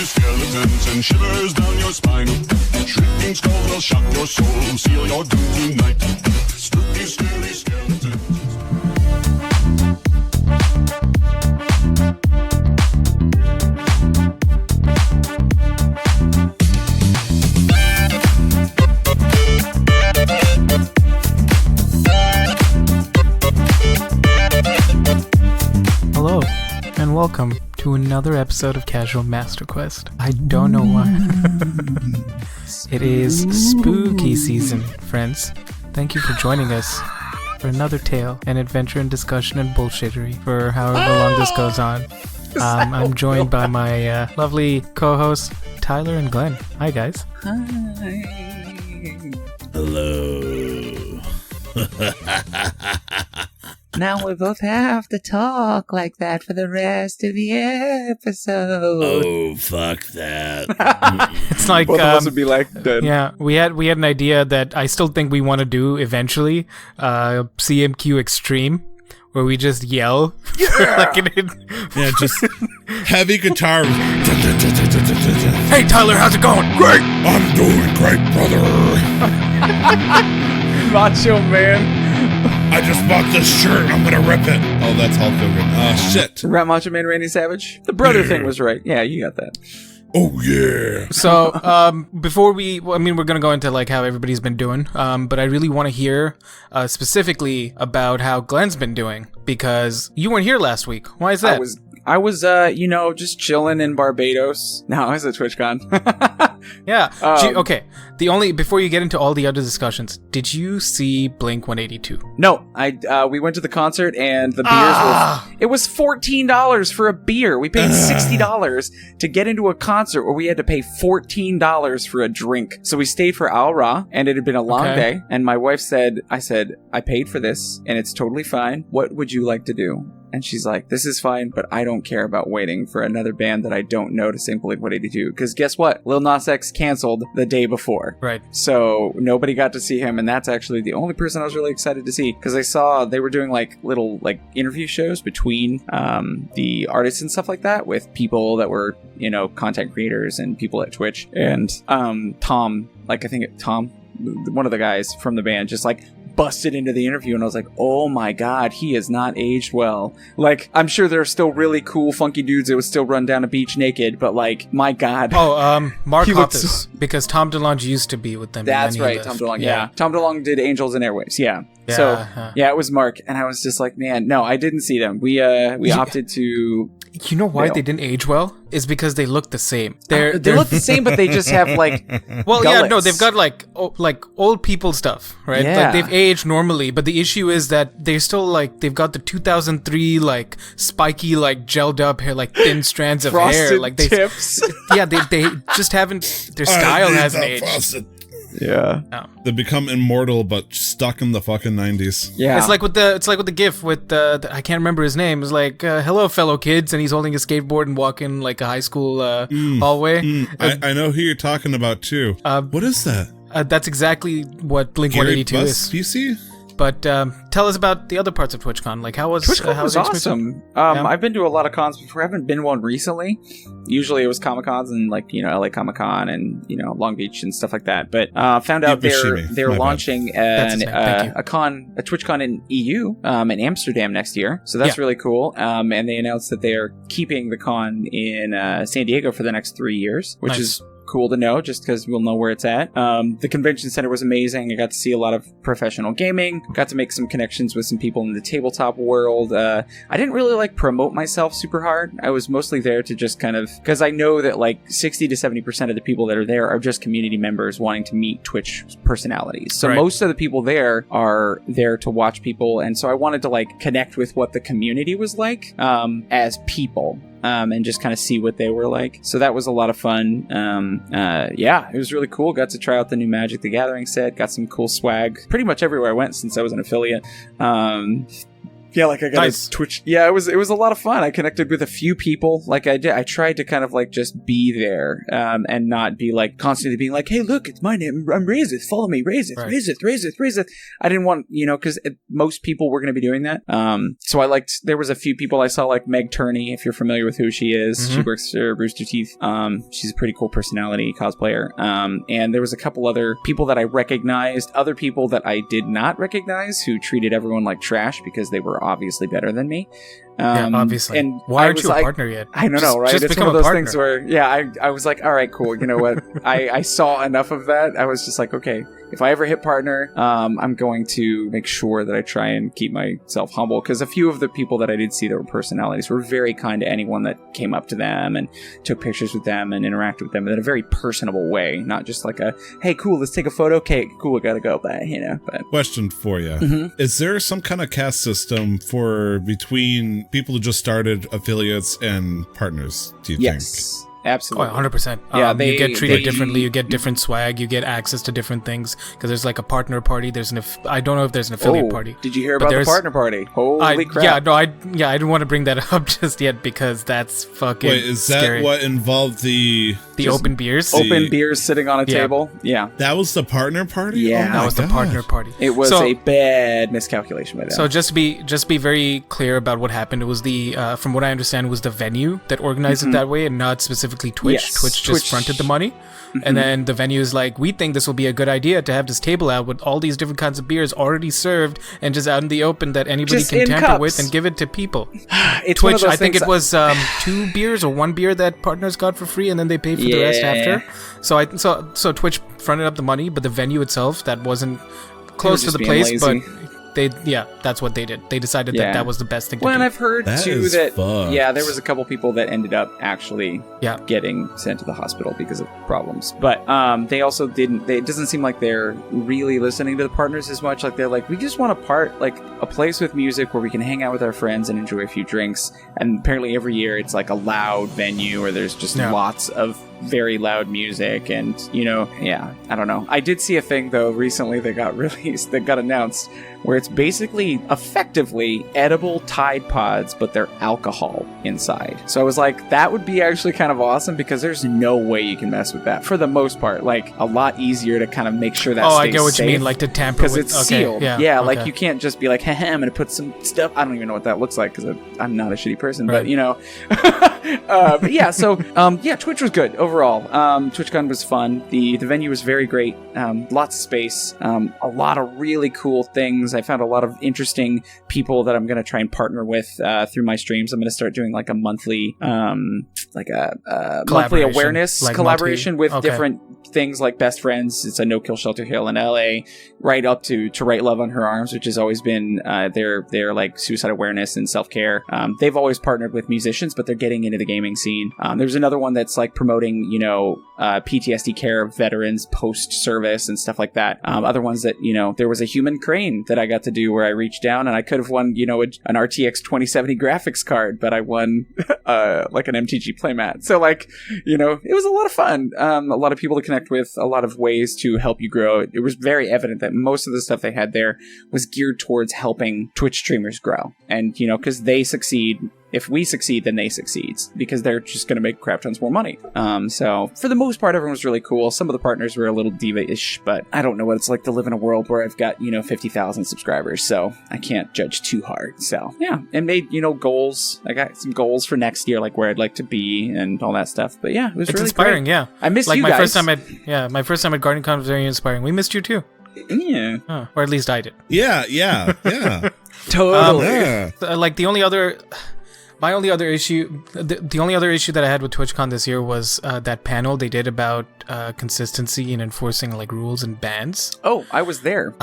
scary skeletons and shivers down your spine. Shrieking skulls will shock your soul, seal your doom tonight. Spooky, scary skeletons. Hello, and welcome to another episode of Casual Master Quest. I don't know why. It is spooky season, friends. Thank you for joining us for another tale and adventure and discussion and bullshittery for however long this goes on. I'm joined by my lovely co-hosts, Tyler and Glenn. Hi, guys. Hi. Hello. Now we both have to talk like that for the rest of the episode. Oh, fuck that. It's like both of us would be like, dead. Yeah, we had an idea that I still think we want to do eventually. CMQ Extreme, where we just yell. Yeah, just heavy guitar. Hey Tyler, how's it going? Great. I'm doing great, brother. Macho Man. I just bought this shirt. I'm gonna rip it. Oh, that's Hulk Hogan. Oh, shit. Rat Macho Man Randy Savage. The brother thing was right. Yeah, you got that. Oh, yeah. So, before we're gonna go into like how everybody's been doing, but I really want to hear specifically about how Glenn's been doing, because you weren't here last week. Why is that? I was, just chilling in Barbados. No, I was at TwitchCon. Yeah. Okay. Before you get into all the other discussions, did you see Blink 182? No, we went to the concert and the beers it was $14 for a beer. We paid $60 to get into a concert where we had to pay $14 for a drink. So we stayed for Al Ra, and it had been a long day. And my wife said, I paid for this and it's totally fine. What would you like to do? And she's like, this is fine, but I don't care about waiting for another band that I don't know to sing Blink 182. Because guess what? Lil Nas X canceled the day before. Right. So nobody got to see him, and that's actually the only person I was really excited to see. Because I saw they were doing like little like interview shows between the artists and stuff like that with people that were, content creators and people at Twitch. And Tom, one of the guys from the band, just like busted into the interview, and I was like, oh my god, he has not aged well. Like, I'm sure there are still really cool funky dudes that would still run down a beach naked, but like, my god. Mark Hoppus, because Tom DeLonge used to be with them. That's right, Tom DeLonge. Yeah, Tom DeLonge did Angels and Airwaves. Yeah. It was Mark, and I was just like, man, no, I didn't see them. We opted to. You know why they didn't age well? Is because they look the same. They look the same, but they just have like. Well, gullets. yeah, no, they've got like old people stuff, right? Yeah. Like they've aged normally, but the issue is that they're still like they've got the 2003 like spiky like gelled up hair, like thin strands of frosted hair, like tips. Yeah, they just haven't. Their style hasn't aged. Frosted. Yeah. No. They become immortal, but stuck in the fucking 90s. Yeah. It's like with the GIF with the I can't remember his name. It's like hello fellow kids, and he's holding a skateboard and walking like a high school hallway. I know who you're talking about too. What is that? That's exactly what Blink 182 is. PC? But tell us about the other parts of TwitchCon. Like, how was TwitchCon was awesome. I've been to a lot of cons before. I haven't been to one recently. Usually it was Comic Cons and like LA Comic Con and Long Beach and stuff like that. But found out they're launching a TwitchCon in EU in Amsterdam next year. So that's really cool. And they announced that they are keeping the con in San Diego for the next 3 years, which is cool to know, just because we'll know where it's at. The convention center was amazing. I got to see a lot of professional gaming, got to make some connections with some people in the tabletop world. I didn't really like promote myself super hard. I was mostly there to just kind of, because I know that like 60 to 70% of the people that are there are just community members wanting to meet Twitch personalities. So most of the people there are there to watch people, and so I wanted to like connect with what the community was like as people. And just kind of see what they were like. So that was a lot of fun. It was really cool. Got to try out the new Magic the Gathering set. Got some cool swag pretty much everywhere I went since I was an affiliate. Yeah, like I got a Twitch. Yeah, it was a lot of fun. I connected with a few people. Like I did, I tried to kind of like just be there, and not be like constantly being like, "Hey, look, it's my name. I'm Razeth. Follow me, Razeth, right. Razeth." I didn't want, because most people were going to be doing that. So I liked. There was a few people I saw, like Meg Turney, if you're familiar with who she is. Mm-hmm. She works for Rooster Teeth. She's a pretty cool personality cosplayer. And there was a couple other people that I recognized, other people that I did not recognize, who treated everyone like trash because they were obviously better than me. Yeah, obviously. And why aren't you a partner yet? I don't know, right? It's one of those things where, I was like, all right, cool. You know what? I saw enough of that. I was just like, okay, if I ever hit partner, I'm going to make sure that I try and keep myself humble, because a few of the people that I did see that were personalities were very kind to anyone that came up to them and took pictures with them and interacted with them in a very personable way, not just like a, hey, cool, let's take a photo. Okay, cool, I gotta go, bye, But question for you. Mm-hmm. Is there some kind of caste system for between people who just started, affiliates, and partners, do you think? Yes. Absolutely. 100%. Yeah, you get treated differently. You get different swag. You get access to different things. Because there's like a partner party. I don't know if there's an affiliate party. Did you hear about the partner party? Holy crap. Yeah, no, I didn't want to bring that up just yet because that's fucking Wait, is that scary. What involved the open beers? Open beers sitting on a table? Yeah. That was the partner party? Yeah. That was the partner party. It was a bad miscalculation by them. So just be very clear about what happened. It was from what I understand, it was the venue that organized it that way and not specifically Twitch. Yes. Twitch just fronted the money. Mm-hmm. And then the venue is like, we think this will be a good idea to have this table out with all these different kinds of beers already served and just out in the open that anybody just can tamper with and give it to people. Twitch, I think it was 2 beers or 1 beer that partners got for free, and then they paid for the rest after. So Twitch fronted up the money, but the venue itself, that wasn't close to the place, lazy. But that's what they did. They decided that was the best thing to do. Well, and I've heard too that there was a couple people that ended up actually getting sent to the hospital because of problems. But they also didn't. It doesn't seem like they're really listening to the partners as much. Like they're like, we just want a place with music where we can hang out with our friends and enjoy a few drinks. And apparently every year it's like a loud venue where there's just lots of very loud music, and I don't know. I did see a thing though recently that got released, that got announced, where it's basically effectively edible Tide Pods, but they're alcohol inside. So I was like, that would be actually kind of awesome, because there's no way you can mess with that for the most part. Like a lot easier to kind of make sure that stays I get what safe, you mean, like to tamper with, because it's sealed. Like you can't just be like, I'm gonna put some stuff. I don't even know what that looks like because I'm not a shitty person, but but Twitch was good overall. TwitchCon was fun. The venue was very great. Lots of space. A lot of really cool things. I found a lot of interesting people that I'm going to try and partner with through my streams. I'm going to start doing like a monthly, monthly awareness collaboration with different things like Best Friends. It's a no-kill shelter here in LA, right up to Write Love on Her Arms, which has always been their like suicide awareness and self-care. They've always partnered with musicians, but they're getting into the gaming scene. There's another one that's like promoting, PTSD care of veterans post-service and stuff like that. Other ones that, there was a human crane that I got to do where I reached down and I could have won, an RTX 2070 graphics card, but I won like an MTG playmat. So like, it was a lot of fun. A lot of people to connect with, a lot of ways to help you grow. It was very evident that most of the stuff they had there was geared towards helping Twitch streamers grow. And, because they succeed. If we succeed, then they succeed, because they're just going to make crap tons more money. So for the most part, everyone was really cool. Some of the partners were a little diva-ish, but I don't know what it's like to live in a world where I've got, 50,000 subscribers, so I can't judge too hard. So yeah, and made, goals. I got some goals for next year, like where I'd like to be and all that stuff. But yeah, it was really inspiring. Great. Yeah, I missed like you my guys. my first time at GardenCon was very inspiring. We missed you too. Yeah, or at least I did. Yeah. Totally. Like the only other issue that I had with TwitchCon this year was that panel they did about consistency in enforcing like rules and bans. Oh, I was there.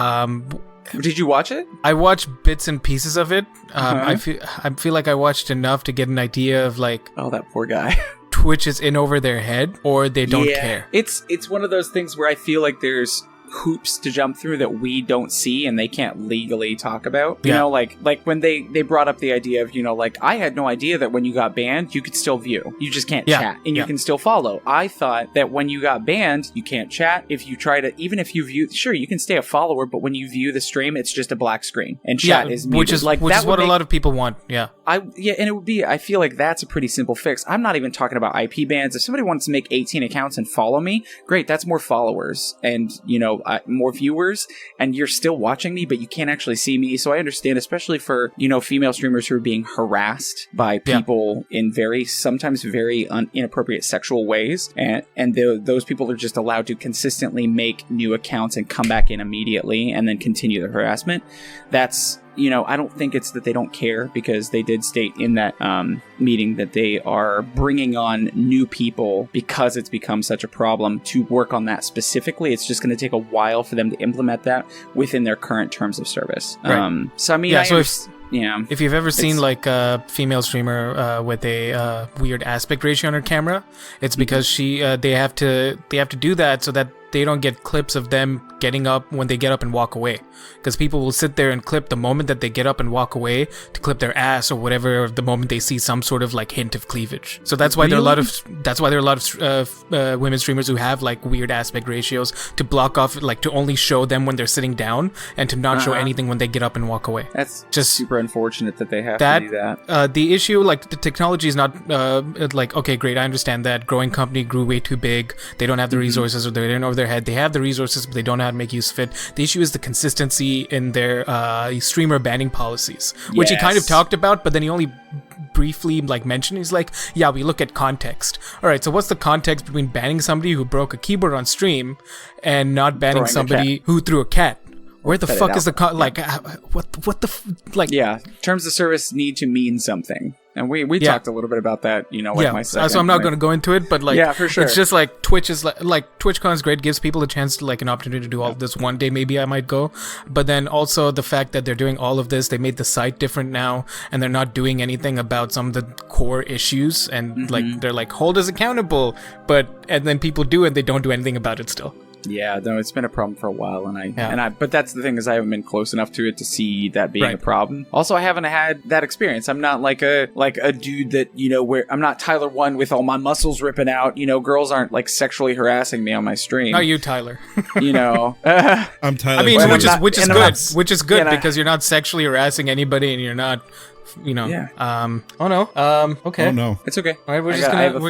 Did you watch it? I watched bits and pieces of it. I feel like I watched enough to get an idea of like, oh, that poor guy. Twitch is in over their head, or they don't care. It's one of those things where I feel like there's hoops to jump through that we don't see and they can't legally talk about. You know, like when they brought up the idea of, you know, like, I had no idea that when you got banned, you could still view. You just can't chat, and you can still follow. I thought that when you got banned, you can't chat. If you try to, even if you view, sure, you can stay a follower, but when you view the stream, it's just a black screen and chat is muted. Which is what a lot of people want. Yeah. And it would be, I feel like that's a pretty simple fix. I'm not even talking about IP bans. If somebody wants to make 18 accounts and follow me, great, that's more followers and, you know, more viewers, and you're still watching me, but you can't actually see me. So I understand, especially for, you know, female streamers who are being harassed by people in sometimes very inappropriate sexual ways, and those people are just allowed to consistently make new accounts and come back in immediately and then continue the harassment. That's, you know, I don't think it's that they don't care, because they did state in that meeting that they are bringing on new people because it's become such a problem to work on that specifically. It's just going to take a while for them to implement that within their current terms of service. Right. So, I mean, if you've ever seen like a female streamer with a weird aspect ratio on her camera, it's because they have to do that so that they don't get clips of them getting up when they get up and walk away, because people will sit there and clip the moment that they get up and walk away to clip their ass or whatever, the moment they see some sort of like hint of cleavage. So that's why there are a lot of women streamers who have like weird aspect ratios, to block off, like to only show them when they're sitting down and to not show anything when they get up and walk away. That's just super unfortunate that they have to do that. The issue, like, the technology is not like, okay, great, I understand that growing company grew way too big, they don't have the resources, or they're in over their head. They have the resources, but they don't know how to make use of it. The issue is the consistency in their streamer banning policies, which he kind of talked about, but then he only briefly like mentioned. He's like, yeah, we look at context. All right, so what's the context between banning somebody who broke a keyboard on stream and not banning somebody who threw a cat? Where the fuck is the terms of service need to mean something. And we talked a little bit about that, you know, like my second. So I'm not going to go into it, but like, for sure. It's just like Twitch is like TwitchCon is great, gives people a chance to like an opportunity to do all of this. One day maybe I might go, but then also the fact that they're doing all of this, they made the site different now, and they're not doing anything about some of the core issues, and like they're like, hold us accountable, and then people do, and they don't do anything about it still. Yeah, no, it's been a problem for a while, but that's the thing, is I haven't been close enough to it to see that being a problem. Also, I haven't had that experience. I'm not like a dude that, you know, where I'm not Tyler 1 with all my muscles ripping out. You know, girls aren't like sexually harassing me on my stream. No, you, Tyler. You know, I'm Tyler. I mean, which is good because you're not sexually harassing anybody, and you're not. You know. Yeah. Okay. Oh no. It's okay. All right, I have a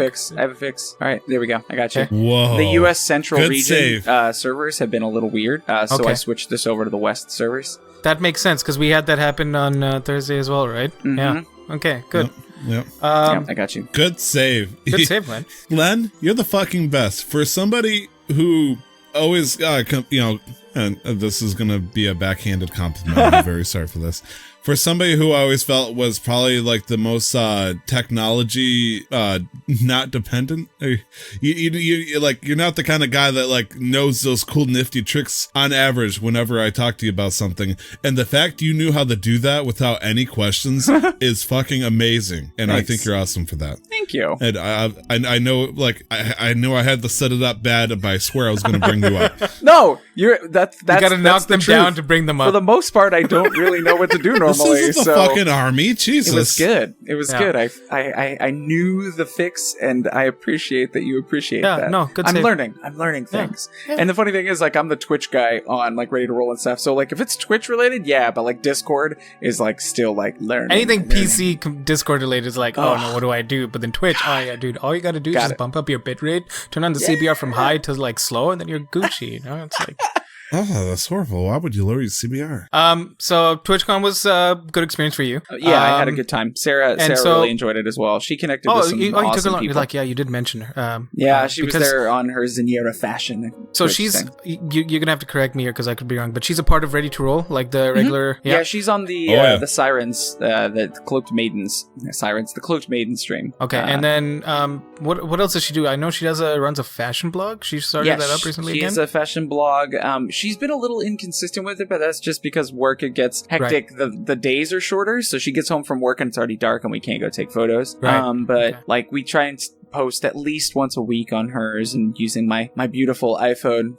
fix. All right, there we go. I got you. Okay. Whoa. The U.S. Central Good region save. servers have been a little weird, so I switched this over to the West servers. That makes sense, because we had that happen on Thursday as well, right? Mm-hmm. Yeah. Okay. Good. Yep. I got you. Good save. Good save, Len. Len, you're the fucking best. For somebody who always, you know, and this is gonna be a backhanded compliment. I'm very sorry for this. For somebody who I always felt was probably like the most technology not dependent, you like, you're not the kind of guy that like knows those cool nifty tricks on average whenever I talk to you about something, and the fact you knew how to do that without any questions is fucking amazing, and Thanks. I think you're awesome for that. Thank you. And I know, like, I knew I had to set it up bad, but I swear I was going to bring you up. No, that's you gotta knock them down to bring them up. For the most part, I don't really know what to do normally. This isn't the fucking army, Jesus. It was good. It was good. I knew the fix, and I appreciate that you appreciate that. No, good. I'm learning things. Yeah. And the funny thing is, like, I'm the Twitch guy on like Ready to Roll and stuff. So like, if it's Twitch related, yeah, but like Discord is like still like learning. Anything PC Discord related is like, oh no, what do I do? But then Twitch, oh yeah, dude, all you gotta do is just bump up your bitrate, turn on the CBR from high to like slow, and then you're Gucci. You know, it's like. Oh, that's horrible. Why would you lower your CBR? So TwitchCon was a good experience for you. I had a good time. Sarah really enjoyed it as well. She connected with some awesome took a long, people. Like, yeah, you did mention her. She was there on her Zenira fashion. So she's, you're going to have to correct me here because I could be wrong, but she's a part of Ready to Roll, like the regular... Mm-hmm. Yeah, she's on the Sirens, the Cloaked Maidens. Sirens, the Cloaked Maiden stream. Okay, and then what else does she do? I know she runs a fashion blog. She started that up recently again? She has a fashion blog. She's been a little inconsistent with it, but that's just because work, it gets hectic. Right. The days are shorter, so she gets home from work and it's already dark and we can't go take photos. Right. Like, we try and post at least once a week on hers and using my beautiful iPhone,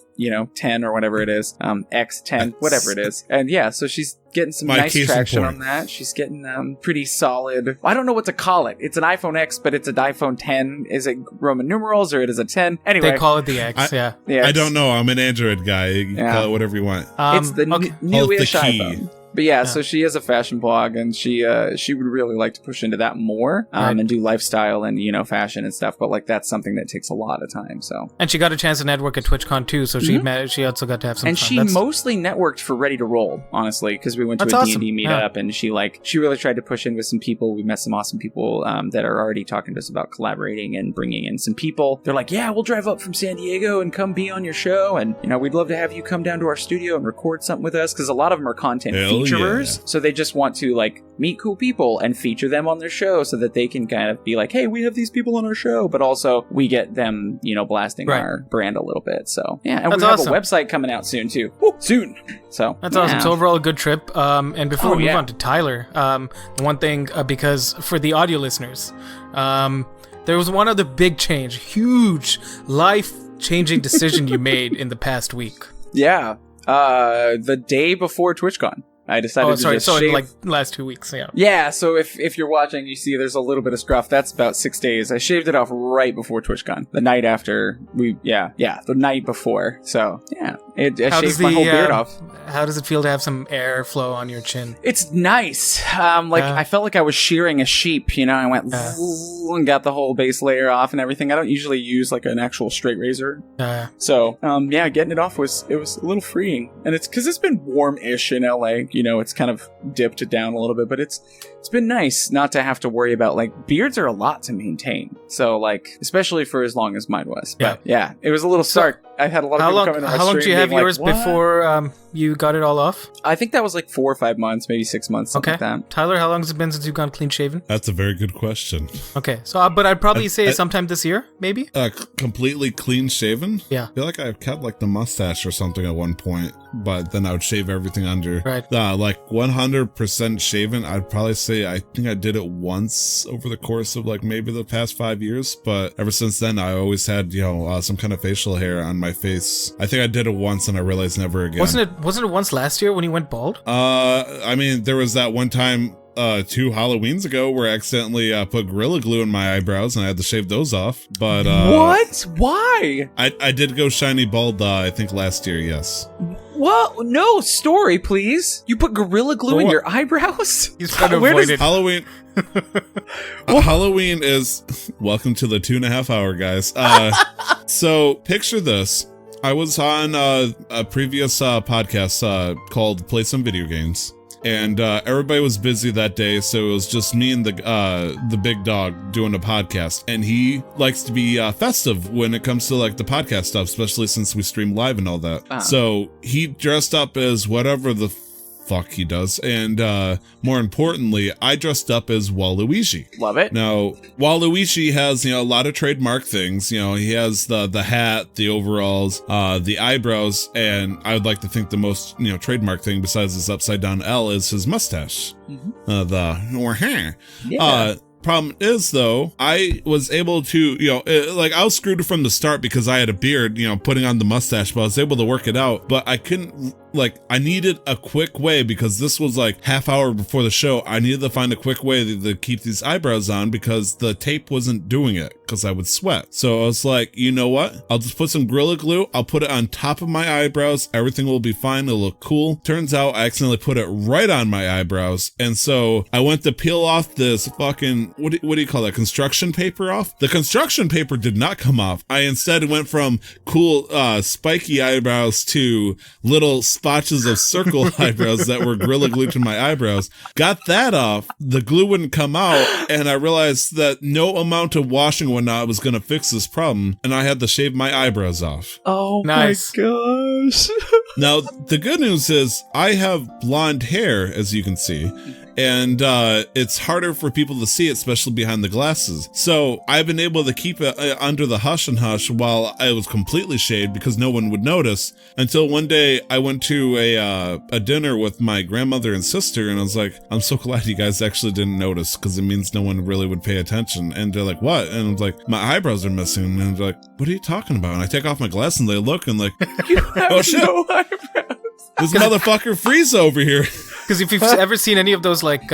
10 or whatever it is, X10, whatever it is. And yeah, so she's getting some nice traction on that. She's getting pretty solid. I don't know what to call it. It's an iPhone X, but it's an iPhone 10. Is it Roman numerals or it is a 10? Anyway. They call it the X, yeah. I don't know. I'm an Android guy. You can call it whatever you want. It's the newish iPhone. But yeah, so she has a fashion blog, and she would really like to push into that more, and do lifestyle and fashion and stuff. But like that's something that takes a lot of time. So and she got a chance to network at TwitchCon too, so she also got to have some. And fun. She mostly networked for Ready to Roll, honestly, because we went to a D&D meetup, and she really tried to push in with some people. We met some awesome people that are already talking to us about collaborating and bringing in some people. They're like, yeah, we'll drive up from San Diego and come be on your show, and we'd love to have you come down to our studio and record something with us, because a lot of them are content featurers. Yeah. So they just want to meet cool people and feature them on their show so that they can kind of be like, hey, we have these people on our show, but also we get them, blasting our brand a little bit. So yeah, and we have a website coming out soon too. Soon. So that's awesome. So overall a good trip. And before we move on to Tyler, one thing, because for the audio listeners, there was one other big change, huge life-changing decision you made in the past week. Yeah. The day before TwitchCon. I decided to just shave. Like last 2 weeks, yeah. Yeah, so if you're watching, you see there's a little bit of scruff. That's about 6 days. I shaved it off right before TwitchCon. The night after the night before. So, yeah, I shaved my whole beard off. How does it feel to have some air flow on your chin? It's nice. I felt like I was shearing a sheep, I went and got the whole base layer off and everything. I don't usually use an actual straight razor. So, getting it off was a little freeing. And it's because it's been warm-ish in LA. It's kind of dipped down a little bit, but it's been nice not to have to worry about beards are a lot to maintain. So especially for as long as mine was. But yeah, it was a little stark. I had a lot of people coming to my stream. How long did you have yours before you got it all off? I think that was 4 or 5 months, maybe 6 months, something like that. Tyler, how long has it been since you've gone clean shaven? That's a very good question. Okay, so but I'd probably say sometime this year, maybe? Completely clean shaven? Yeah. I feel like I kept the mustache or something at one point, but then I would shave everything under. Right. 100% shaven, I'd probably say I think I did it once over the course of maybe the past 5 years, but ever since then I always had some kind of facial hair on my face. I think I did it once and I realized never again. Wasn't it once last year when you went bald? There was that one time 2 Halloweens ago where I accidentally put Gorilla Glue in my eyebrows and I had to shave those off. But what? Why? I did go shiny bald I think last year, yes. Well, no, story, please. You put Gorilla Glue in your eyebrows? He's trying to avoid it. Halloween. Halloween is welcome to the 2.5 hour, guys. So picture this. I was on a previous podcast called Play Some Video Games. And everybody was busy that day, so it was just me and the big dog doing a podcast. And he likes to be festive when it comes to the podcast stuff, especially since we stream live and all that. So he dressed up as whatever the fuck he does, and more importantly, I dressed up as Waluigi. Love it. Now, Waluigi has a lot of trademark things. He has the hat, the overalls, the eyebrows, and I would like to think the most trademark thing besides his upside down L is his mustache. Yeah. Problem is, though, I was able to, I was screwed from the start because I had a beard, putting on the mustache, but I was able to work it out. But I couldn't, I needed a quick way because this was half hour before the show. I needed to find a quick way to keep these eyebrows on because the tape wasn't doing it because I would sweat. So I was like, you know what? I'll just put some Gorilla Glue. I'll put it on top of my eyebrows. Everything will be fine. It'll look cool. Turns out I accidentally put it right on my eyebrows. And so I went to peel off this fucking, what do you call that? Construction paper off? The construction paper did not come off. I instead went from cool, spiky eyebrows to little spotches of circle eyebrows that were Gorilla Glued to my eyebrows. Got that off. The glue wouldn't come out. And I realized that no amount of washing and whatnot was going to fix this problem. And I had to shave my eyebrows off. Oh, nice. My gosh. Now, the good news is I have blonde hair, as you can see. and it's harder for people to see it, especially behind the glasses. So I've been able to keep it under the hush and hush while I was completely shaved because no one would notice, until one day I went to a dinner with my grandmother and sister, and I was like, I'm so glad you guys actually didn't notice, because it means no one really would pay attention. And they're like, what? And I was like, my eyebrows are missing. And they're like, what are you talking about? And I take off my glasses and they look and like, oh shit, no eyebrows. This motherfucker Frieza over here. Because if you've ever seen any of those like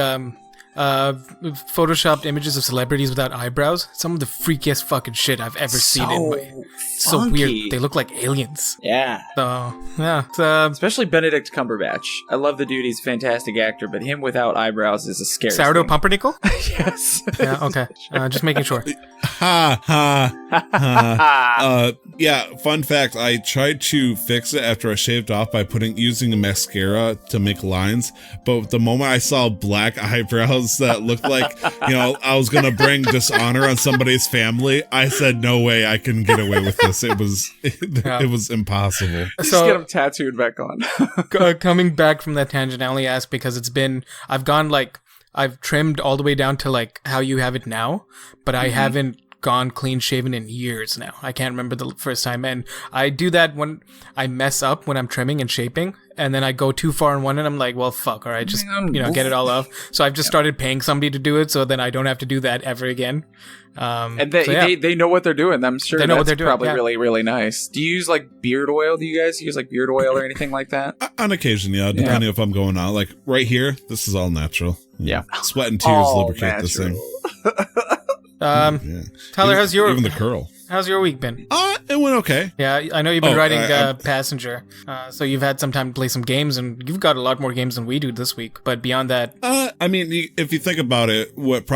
photoshopped images of celebrities without eyebrows, some of the freakiest fucking shit I've ever seen. It's so weird. They look like aliens. Yeah. So yeah, especially Benedict Cumberbatch. I love the dude. He's a fantastic actor, but him without eyebrows is a scary. Sourdough Pumpernickel. Yes. Yeah. Okay. Just making sure. Ha ha ha. Yeah. Fun fact: I tried to fix it after I shaved off by using a mascara to make lines, but the moment I saw black eyebrows that looked like, I was gonna bring dishonor on somebody's family, I said, no way I can get away with this. It was impossible. Just get them tattooed back on. Coming back from that tangent, I only ask because I've trimmed all the way down to like how you have it now, but I haven't gone clean shaven in years now. I can't remember the first time, and I do that when I mess up when I'm trimming and shaping, and then I go too far in one and I'm like, well, fuck, all right, just get it all off. So I've just started paying somebody to do it, so then I don't have to do that ever again. And they know what they're doing. I'm sure they know what they're doing. Probably really, really nice. Do you use like beard oil? Do you guys use like beard oil or anything like that? On occasion, yeah, depending if I'm going out. Like right here, this is all natural. Yeah. Sweat and tears lubricate this thing. Tyler, even the curl. How's your week been? It went okay. Yeah, I know you've been writing Passenger, so you've had some time to play some games, and you've got a lot more games than we do this week. But beyond that, I mean, if you think about it, what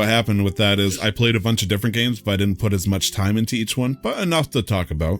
happened with that is I played a bunch of different games, but I didn't put as much time into each one. But enough to talk about.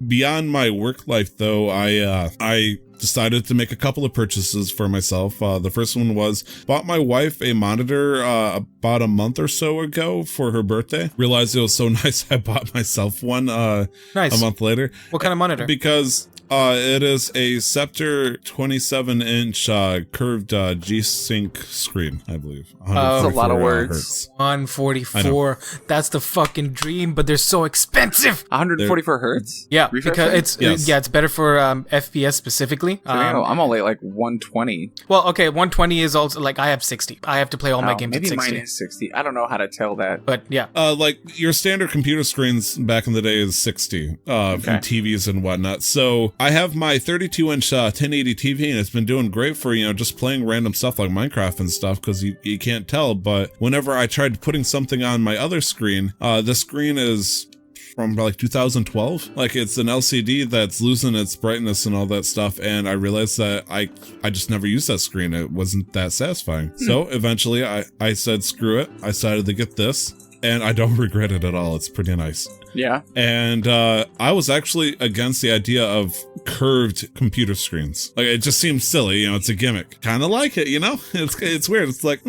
Beyond my work life, though, I decided to make a couple of purchases for myself. The first one was bought my wife a monitor about a month or so ago for her birthday. Realized it was so nice I bought myself one a month later. What kind of monitor? Because it is a Scepter 27-inch curved G-Sync screen, I believe. That's a lot of words. Hertz. 144. That's the fucking dream, but they're so expensive. 144 hertz? Yeah, because it's better for FPS specifically. I'm only like 120. Well, okay, 120 is also like I have 60. I have to play all my games at 60. Maybe mine is 60. I don't know how to tell that. But yeah. Like your standard computer screens back in the day is 60 from TVs and whatnot. So I have my 32-inch 1080 TV, and it's been doing great for, just playing random stuff like Minecraft and stuff, because you can't tell. But whenever I tried putting something on my other screen, the screen is from like 2012. Like it's an LCD that's losing its brightness and all that stuff. And I realized that I just never used that screen. It wasn't that satisfying. So eventually I said, screw it. I decided to get this, and I don't regret it at all. It's pretty nice. Yeah. And I was actually against the idea of curved computer screens. Like it just seems silly, it's a gimmick. Kind of like it, It's weird. It's like,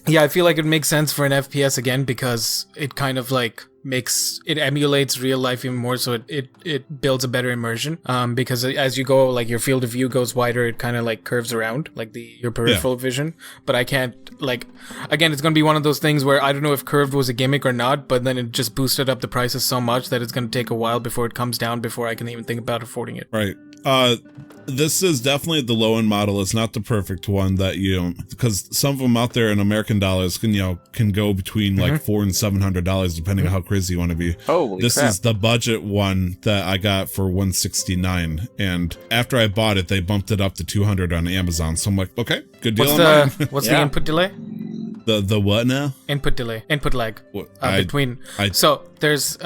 Yeah, I feel like it makes sense for an FPS again, because it kind of like it emulates real life even more, so it builds a better immersion, because as you go, like your field of view goes wider, it kind of like curves around like your peripheral vision. But I can't, like, again, it's gonna be one of those things where I don't know if curved was a gimmick or not, but then it just boosted up the prices so much that it's gonna take a while before it comes down, before I can even think about affording it. Right. This is definitely the low end model. It's not the perfect one that because some of them out there in American dollars can go between like $400 and $700 depending on how crazy you want to be. Holy this crap. is the budget one that I got for $169, and after I bought it, they bumped it up to $200 on Amazon. So I'm like, okay, good deal. What's the input delay? The what now? Input delay, input lag. So there's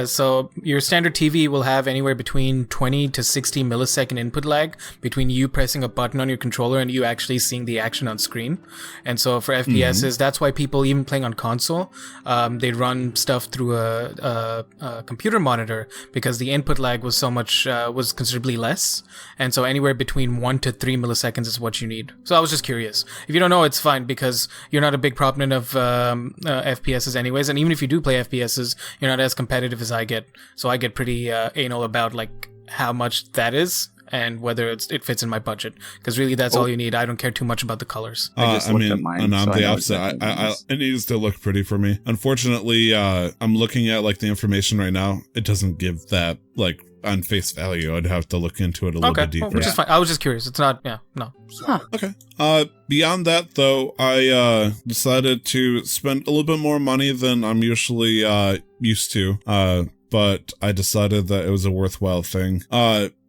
so your standard TV will have anywhere between 20 to 60 millisecond input lag between you pressing a button on your controller and you actually seeing the action on screen. And so for FPSs, that's why people even playing on console, they run stuff through a computer monitor, because the input lag was was considerably less. And so anywhere between 1 to 3 milliseconds is what you need. So I was just curious. If you don't know, it's fine, because you're not a big proponent of FPSs anyways, and even if you do play FPSs, you're not as competitive as I get. So I get pretty anal about like how much that is, and whether it fits in my budget. Because really, that's all you need. I don't care too much about the colors. I mean, and I'm the opposite. It needs to look pretty for me. Unfortunately, I'm looking at like the information right now. It doesn't give that like on face value. I'd have to look into it a little bit deeper. Which is fine. I was just curious. It's not, no. Huh. Okay. Beyond that, though, I decided to spend a little bit more money than I'm usually used to. But I decided that it was a worthwhile thing.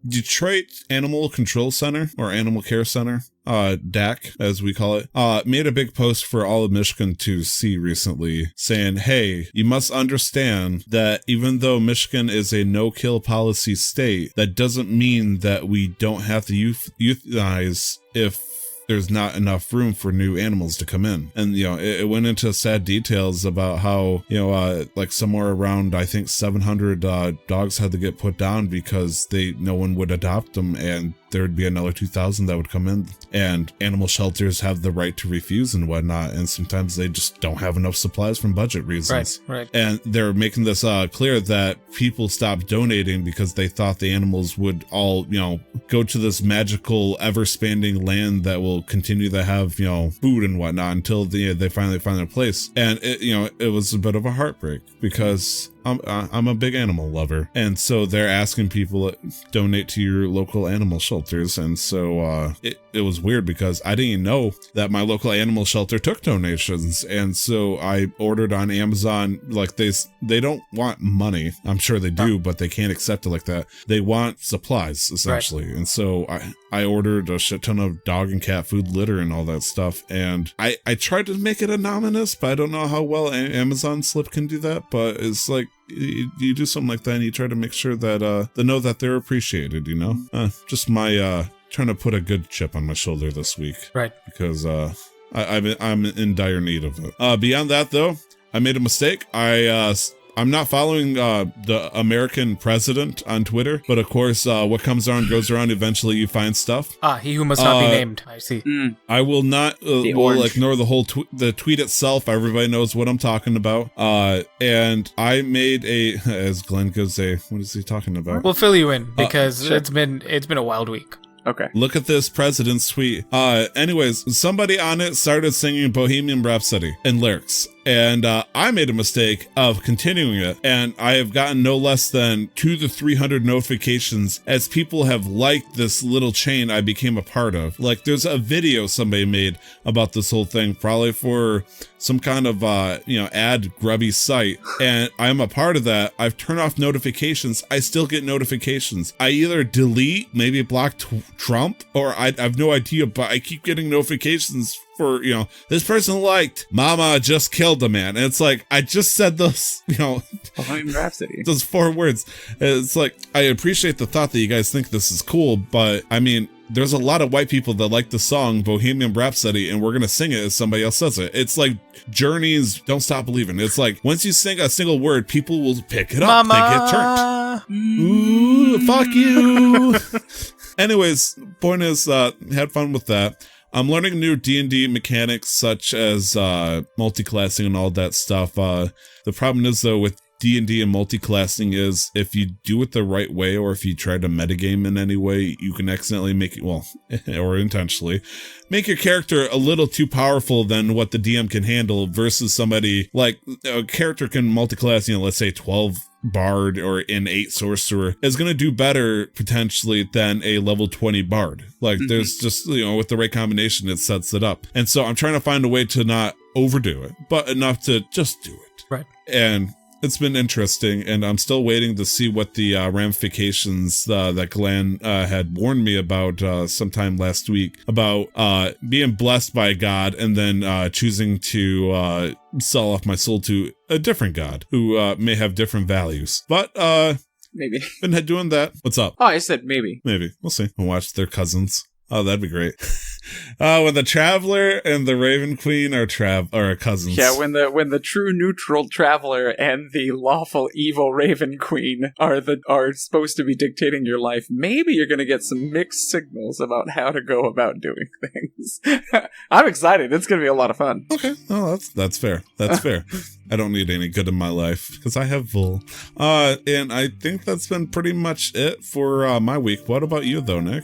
Detroit Animal Control Center, or Animal Care Center, DAC, as we call it, made a big post for all of Michigan to see recently, saying, hey, you must understand that even though Michigan is a no-kill policy state, that doesn't mean that we don't have to euthanize if there's not enough room for new animals to come in. And, you know, it went into sad details about how, you know, like somewhere around, I think 700 dogs had to get put down because no one would adopt them, and there would be another 2,000 that would come in, and animal shelters have the right to refuse and whatnot, and sometimes they just don't have enough supplies from budget reasons. Right. And they're making this clear that people stopped donating because they thought the animals would all, you know, go to this magical, ever-expanding land that will continue to have, you know, food and whatnot until they finally find their place. And it was a bit of a heartbreak because I'm a big animal lover, and so they're asking people to donate to your local animal shelters. And so it was weird because I didn't know that my local animal shelter took donations, and so I ordered on Amazon. Like they don't want money. I'm sure they do, but they can't accept it like that. They want supplies essentially. Right. And so I ordered a shit ton of dog and cat food, litter, and all that stuff. And I tried to make it anonymous, but I don't know how well Amazon Slip can do that. But it's like, you do something like that and you try to make sure that they know that they're appreciated, you know? Just my trying to put a good chip on my shoulder this week. Right. Because I'm in dire need of it. Beyond that, though, I made a mistake. I'm not following the American president on Twitter, but of course, what comes around goes around. Eventually, you find stuff. He who must not be named. I see. I will not ignore the whole the tweet itself. Everybody knows what I'm talking about. And I made as Glenn goes, what is he talking about? We'll fill you in because it's been a wild week. Okay. Look at this president's tweet. Anyways, somebody on it started singing Bohemian Rhapsody in lyrics. And I made a mistake of continuing it, and I have gotten no less than 200 to 300 notifications as people have liked this little chain I became a part of. Like, there's a video somebody made about this whole thing, probably for some kind of ad grubby site, and I'm a part of that. I've turned off notifications. I still get notifications. I either delete, maybe block Trump, or I have no idea, but I keep getting notifications for, this person liked Mama just killed a man. And it's like, I just said those, Bohemian Rhapsody. Those 4 words. It's like, I appreciate the thought that you guys think this is cool, but I mean, there's a lot of white people that like the song Bohemian Rhapsody, and we're going to sing it as somebody else says it. It's like Journey's Don't Stop Believing. It's like, once you sing a single word, people will pick it up. Mama. They get turned. Ooh, fuck you. Anyways, point is, had fun with that. I'm learning new D&D mechanics such as multi-classing and all that stuff. The problem is, though, with D&D and multi-classing is if you do it the right way, or if you try to metagame in any way, you can accidentally make it, or intentionally, make your character a little too powerful than what the DM can handle versus somebody like a character can multi-class, let's say 12 bard or an 8 sorcerer is going to do better potentially than a level 20 bard. Like there's just, with the right combination, it sets it up. And so I'm trying to find a way to not overdo it, but enough to just do it. Right. And it's been interesting, and I'm still waiting to see what the ramifications that Glenn had warned me about sometime last week about being blessed by God and then choosing to sell off my soul to a different God who may have different values. But maybe. Been doing that. What's up? Oh, I said maybe. Maybe. We'll see. We'll watch their cousins. Oh, that'd be great. When the Traveler and the Raven Queen are cousins. Yeah, when the true neutral Traveler and the lawful evil Raven Queen are supposed to be dictating your life, maybe you're going to get some mixed signals about how to go about doing things. I'm excited. It's going to be a lot of fun. Okay, oh, that's fair. That's fair. I don't need any good in my life because I have Vul. And I think that's been pretty much it for my week. What about you, though, Nick?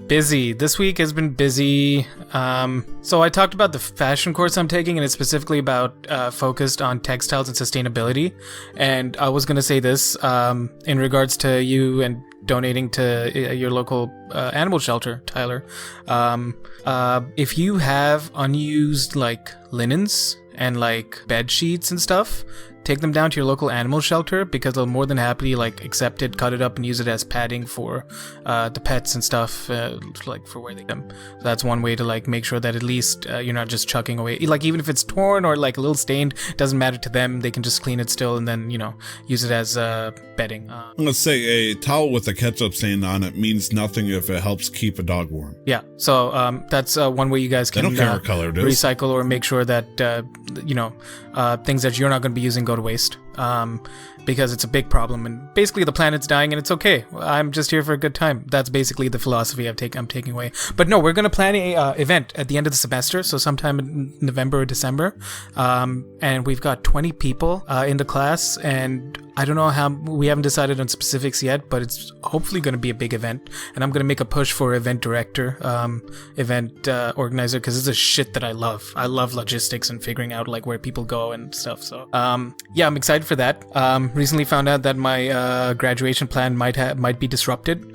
Busy. This week has been busy. So I talked about the fashion course I'm taking, and it's specifically about focused on textiles and sustainability. And I was gonna say this in regards to you and donating to your local animal shelter, Tyler. If you have unused like linens and like bed sheets and stuff, take them down to your local animal shelter because they'll more than happily like accept it, cut it up, and use it as padding for the pets and stuff, like for where they come. So that's one way to like make sure that at least you're not just chucking away. Like even if it's torn or like a little stained, doesn't matter to them. They can just clean it still and then use it as bedding. Let's say a towel with a ketchup stain on it means nothing if it helps keep a dog warm. Yeah. So that's one way you guys can recycle or make sure that things that you're not going to be using go to waste, because it's a big problem and basically the planet's dying and it's okay. I'm just here for a good time. That's basically the philosophy I'm taking away. But no, we're going to plan a event at the end of the semester, so sometime in November or December, and we've got 20 people in the class, and I don't know how, we haven't decided on specifics yet, but it's hopefully going to be a big event, and I'm going to make a push for event director, event organizer, because it's a shit that I love. I love logistics and figuring out like where people go and stuff. So yeah, I'm excited for that. Recently found out that my graduation plan might be disrupted,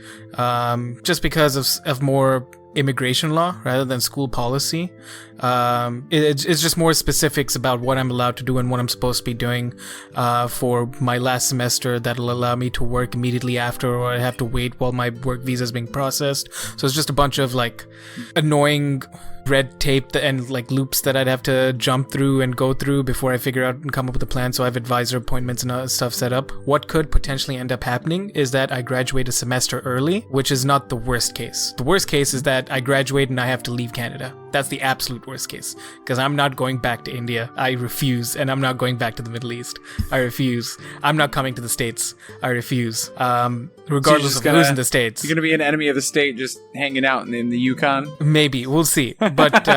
just because of more immigration law rather than school policy. It's just more specifics about what I'm allowed to do and what I'm supposed to be doing for my last semester that'll allow me to work immediately after, or I have to wait while my work visa is being processed. So it's just a bunch of like annoying red tape and like loops that I'd have to jump through and go through before I figure out and come up with a plan. So I have advisor appointments and other stuff set up. What could potentially end up happening is that I graduate a semester early, which is not the worst case. The worst case is that I graduate and I have to leave Canada. That's the absolute worst case, because I'm not going back to India. I refuse. And I'm not going back to the Middle East. I refuse. I'm not coming to the States. I refuse. Regardless of who's in the States. You're going to be an enemy of the state just hanging out in the Yukon? Maybe. We'll see. But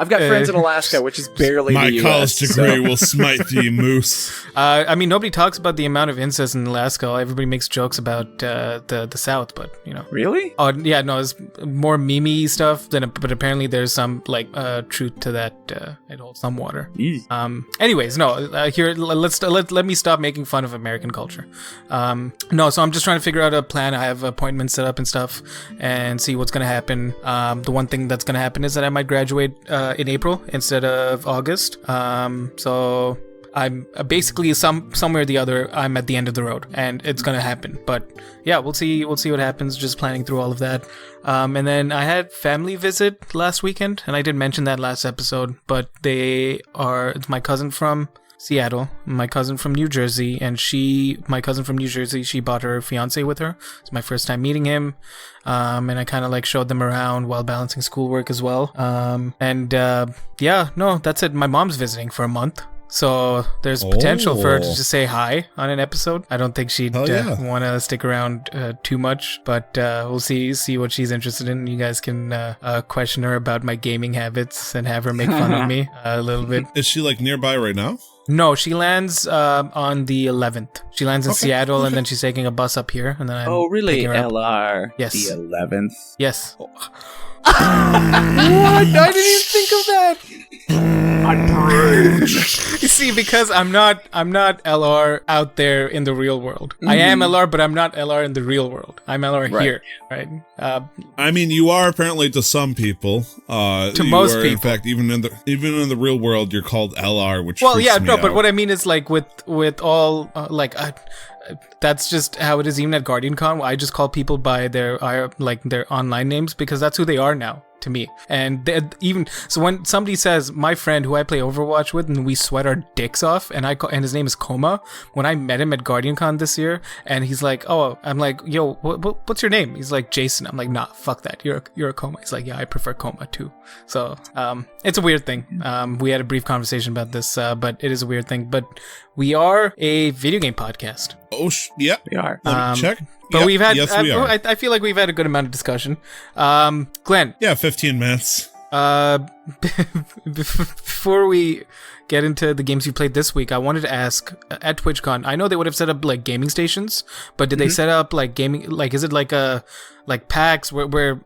I've got friends in Alaska, which is barely my the US. My college degree will smite thee, moose. I mean, nobody talks about the amount of incest in Alaska. Everybody makes jokes about the South, but Really? Oh yeah, no, it's more meme-y stuff. But apparently there's some like truth to that. It holds some water. Anyways, no. Here, let me stop making fun of American culture. No, so I'm just trying to figure out a plan. I have appointments set up and stuff, and see what's gonna happen. The one thing that's gonna happen is that I might graduate in April instead of August. So I'm basically somewhere or the other, I'm at the end of the road, and it's gonna happen. But yeah, we'll see what happens. Just planning through all of that. And then I had family visit last weekend, and I did mention that last episode. But it's my cousin from Seattle, my cousin from New Jersey, and my cousin from New Jersey, she brought her fiance with her. It's my first time meeting him. And I kind of like showed them around while balancing schoolwork as well. Yeah, no, that's it. My mom's visiting for a month. So there's potential for her to just say hi on an episode. I don't think she'd want to stick around too much, but we'll see what she's interested in. You guys can question her about my gaming habits and have her make fun of me a little bit. Is she like nearby right now? No, she lands on the 11th. She lands in Seattle, and then she's taking a bus up here, and then I'm really? picking her up. LR. Yes. The 11th. Yes. What? I didn't even think of that. You see, because I'm not LR out there in the real world. Mm-hmm. I am LR, but I'm not LR in the real world. I'm LR here, right? I mean, you are apparently to some people. To most people, in fact, even in the real world, you're called LR, which but what I mean is like with all that's just how it is. Even at GuardianCon, I just call people by their online names because that's who they are now. to me. And even so, when somebody says my friend who I play Overwatch with and we sweat our dicks off, and his name is Coma. When I met him at GuardianCon this year, and he's like, "Oh," I'm like, "Yo, what's your name?" He's like, "Jason." I'm like, "Nah, fuck that. You're a Coma." He's like, "Yeah, I prefer Coma too." So it's a weird thing. We had a brief conversation about this, but it is a weird thing. But we are a video game podcast. Oh, yep. We are. Let me check. But yep, we've had, yes, we are. I feel like we've had a good amount of discussion. Glenn. Yeah, 15 minutes. Before we get into the games you played this week, I wanted to ask, at TwitchCon, I know they would have set up like gaming stations, but did they set up like gaming, like is it like PAX where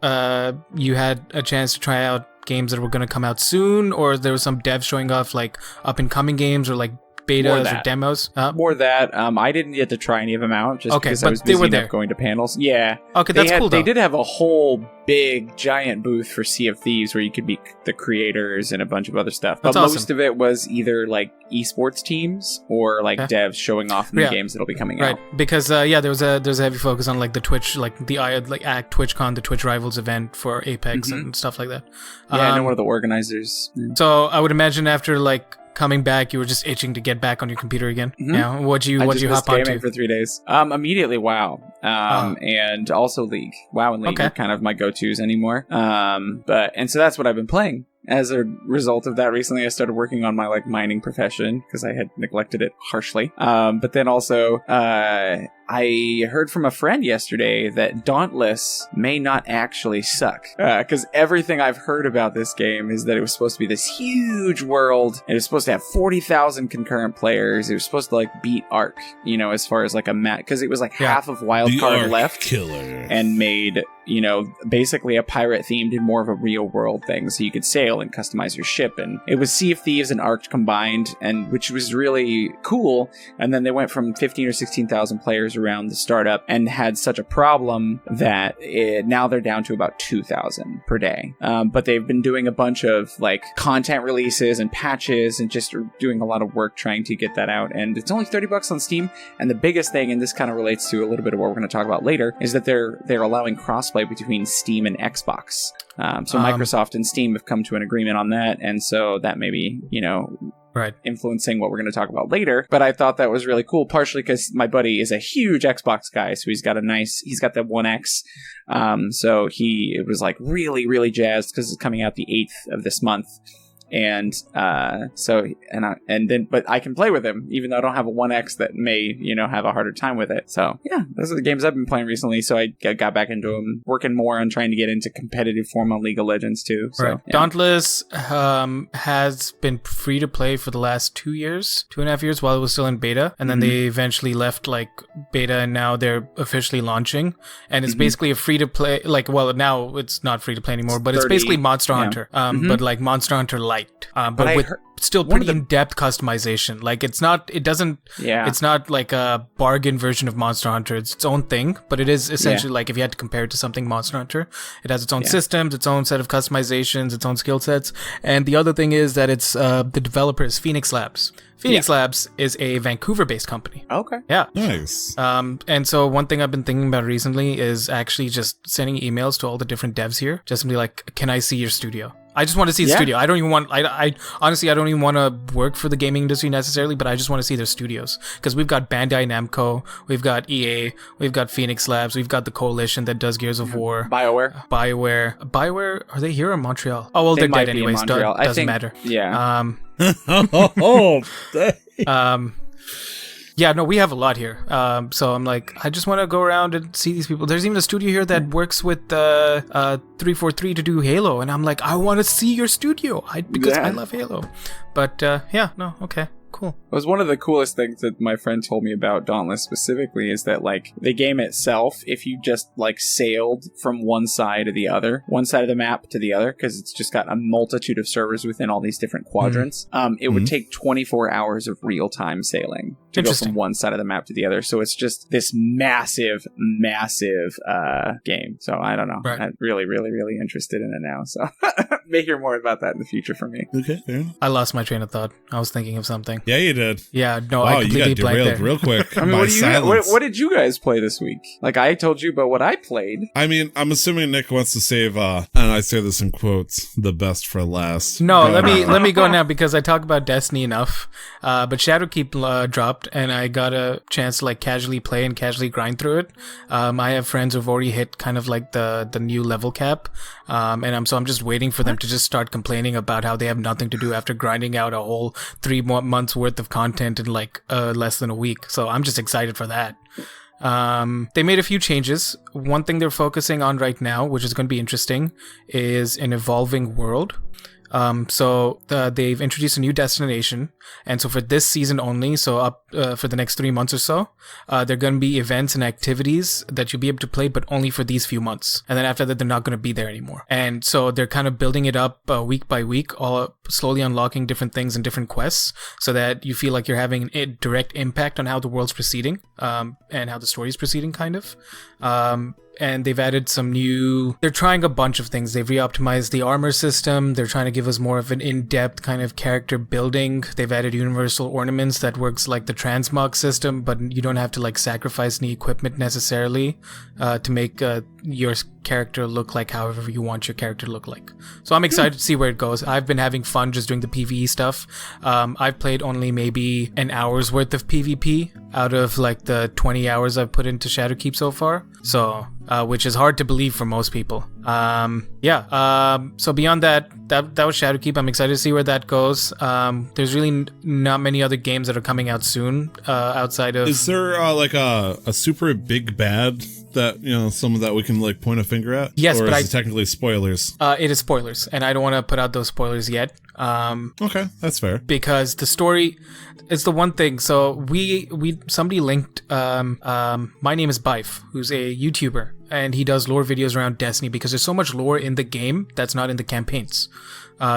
you had a chance to try out games that were going to come out soon, or there was some devs showing off like up and coming games or like betas or demos? More that. I didn't get to try any of them out just because I was busy enough going to panels. Yeah. Okay, that's cool though. They did have a whole big giant booth for Sea of Thieves where you could meet the creators and a bunch of other stuff. But most of it was either like esports teams or like devs showing off new games that'll be coming out. Right. Because there's a heavy focus on like the Twitch, like the TwitchCon, the Twitch Rivals event for Apex and stuff like that. Yeah, I know one of the organizers. So I would imagine after like coming back, you were just itching to get back on your computer again. Yeah, what'd you hop onto for 3 days? Immediately WoW, and also League. WoW and League are kind of my go-tos anymore. And so that's what I've been playing. As a result of that, recently I started working on my like mining profession because I had neglected it harshly. But then also, I heard from a friend yesterday that Dauntless may not actually suck. Because everything I've heard about this game is that it was supposed to be this huge world. It was supposed to have 40,000 concurrent players. It was supposed to like beat Ark, as far as like a map. Because it was like half of Wildcard left. Killer. And made, basically a pirate themed and more of a real world thing. So you could sail and customize your ship. And it was Sea of Thieves and Ark combined, and which was really cool. And then they went from 15 or 16,000 players around the startup and had such a problem that now they're down to about 2,000 per day. But they've been doing a bunch of like content releases and patches and just doing a lot of work trying to get that out. And it's only $30 on Steam. And the biggest thing, and this kind of relates to a little bit of what we're going to talk about later, is that they're allowing crossplay between Steam and Xbox. So Microsoft and Steam have come to an agreement on that, and so that may be, influencing what we're going to talk about later. But I thought that was really cool, partially because my buddy is a huge Xbox guy, so he's got the One X. So he was like really, really jazzed because it's coming out the 8th of this month. And but I can play with him, even though I don't have a 1X that may, have a harder time with it. So yeah, those are the games I've been playing recently. So I got back into them, working more on trying to get into competitive form on League of Legends too. So, right. Yeah. Dauntless has been free to play for the last 2.5 years while it was still in beta. And then they eventually left like beta, and now they're officially launching. And it's basically a free to play, now it's not free to play anymore, but it's basically Monster Hunter. But like Monster Hunter Lite. But with still pretty in-depth customization. Like it's not like a bargain version of Monster Hunter. It's its own thing, but it is essentially like if you had to compare it to something Monster Hunter, it has its own systems, its own set of customizations, its own skill sets. And the other thing is that it's the developer is Phoenix Labs. Phoenix Labs is a Vancouver-based company. Okay. Yeah. Nice. And so one thing I've been thinking about recently is actually just sending emails to all the different devs here, just to be like, can I see your studio? I just want to see the studio. I don't even want. I honestly, I don't even want to work for the gaming industry necessarily, but I just want to see their studios because we've got Bandai Namco, we've got EA, we've got Phoenix Labs, we've got the coalition that does Gears of War, BioWare. Are they here or Montreal? Oh well, they're dead anyways. Doesn't matter. Yeah. Yeah, no, we have a lot here. So I'm like, I just want to go around and see these people. There's even a studio here that works with 343 to do Halo, and I'm like, I want to see your studio because I love Halo. But okay. Cool. It was one of the coolest things that my friend told me about Dauntless specifically is that like the game itself, if you just like sailed from one side of the map to the other, because it's just got a multitude of servers within all these different quadrants, it would take 24 hours of real-time sailing to go from one side of the map to the other. So it's just this massive game. So I don't know. Right. I'm really, really, really interested in it now. So may hear more about that in the future from me. Okay. Yeah. I lost my train of thought. I was thinking of something. Yeah, you did. Yeah, no, wow, I completely you got derailed blanked there. real quick. I mean, what did you guys play this week? Like, I told you about what I played. I mean, I'm assuming Nick wants to save, and I say this in quotes, the best for last. No, let me go now because I talk about Destiny enough. But Shadowkeep dropped, and I got a chance to like casually play and casually grind through it. I have friends who've already hit kind of like the new level cap, and I'm just waiting for them to just start complaining about how they have nothing to do after grinding out a whole 3 months worth of content in like less than a week. So I'm just excited for that. They made a few changes. One thing they're focusing on right now, which is going to be interesting, is an evolving world. They've introduced a new destination, and so for this season only, so up for the next 3 months or so, there are going to be events and activities that you'll be able to play, but only for these few months. And then after that, they're not going to be there anymore. And so they're kind of building it up week by week, all slowly unlocking different things and different quests, so that you feel like you're having a direct impact on how the world's proceeding, and how the story's proceeding, kind of. And they've added they're trying a bunch of things. They've reoptimized the armor system. They're trying to give us more of an in-depth kind of character building. They've added universal ornaments that works like the transmog system, but you don't have to like sacrifice any equipment necessarily to make your character look like however you want your character to look like. So I'm excited to see where it goes. I've been having fun just doing the PvE stuff. I've played only maybe an hour's worth of PvP out of like the 20 hours I've put into Shadowkeep so far. So, which is hard to believe for most people. So beyond that was Shadowkeep. I'm excited to see where that goes. There's really not many other games that are coming out soon, outside of... Is there like a super big bad that, some of that we can like point a finger at? Yes, or but is it technically spoilers? It is spoilers, and I don't want to put out those spoilers yet. Okay, that's fair. Because the story... It's the one thing. So somebody linked my name is Bife, who's a YouTuber, and he does lore videos around Destiny because there's so much lore in the game that's not in the campaigns.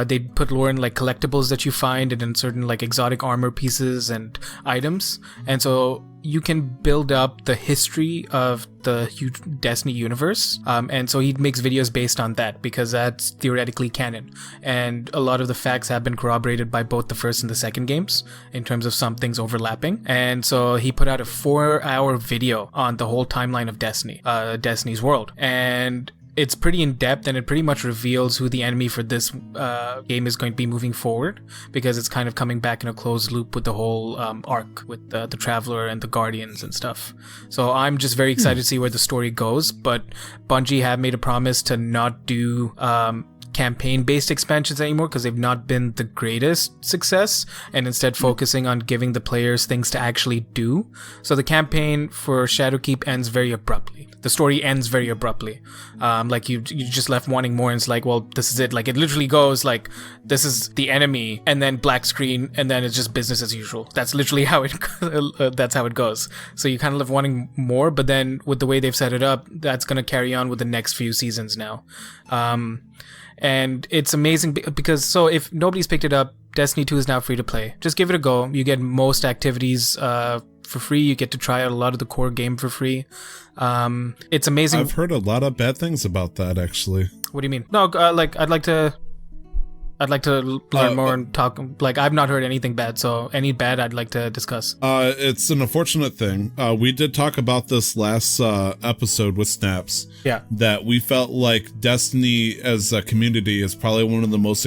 They put lore in like collectibles that you find and in certain like exotic armor pieces and items, and so you can build up the history of the Destiny universe, and so he makes videos based on that because that's theoretically canon, and a lot of the facts have been corroborated by both the first and the second games in terms of some things overlapping. And so he put out a 4-hour video on the whole timeline of Destiny's world, and it's pretty in-depth, and it pretty much reveals who the enemy for this game is going to be moving forward, because it's kind of coming back in a closed loop with the whole arc with the Traveler and the Guardians and stuff. So I'm just very excited to see where the story goes, but Bungie have made a promise to not do campaign-based expansions anymore because they've not been the greatest success, and instead focusing on giving the players things to actually do. So the campaign for Shadowkeep ends very abruptly. The story ends very abruptly. Like you just left wanting more, and it's like, well, this is it. Like it literally goes like, this is the enemy, and then black screen, and then it's just business as usual. That's literally how that's how it goes. So you kind of left wanting more, but then with the way they've set it up, that's going to carry on with the next few seasons now. And it's amazing because, so if nobody's picked it up, Destiny 2 is now free to play. Just give it a go. You get most activities for free. You get to try out a lot of the core game for free. It's amazing. I've heard a lot of bad things about that, actually. What do you mean? No, I'd like to learn more and talk. Like, I've not heard anything bad, so any bad I'd like to discuss. It's an unfortunate thing. We did talk about this last episode with Snaps. Yeah. That we felt like Destiny as a community is probably one of the most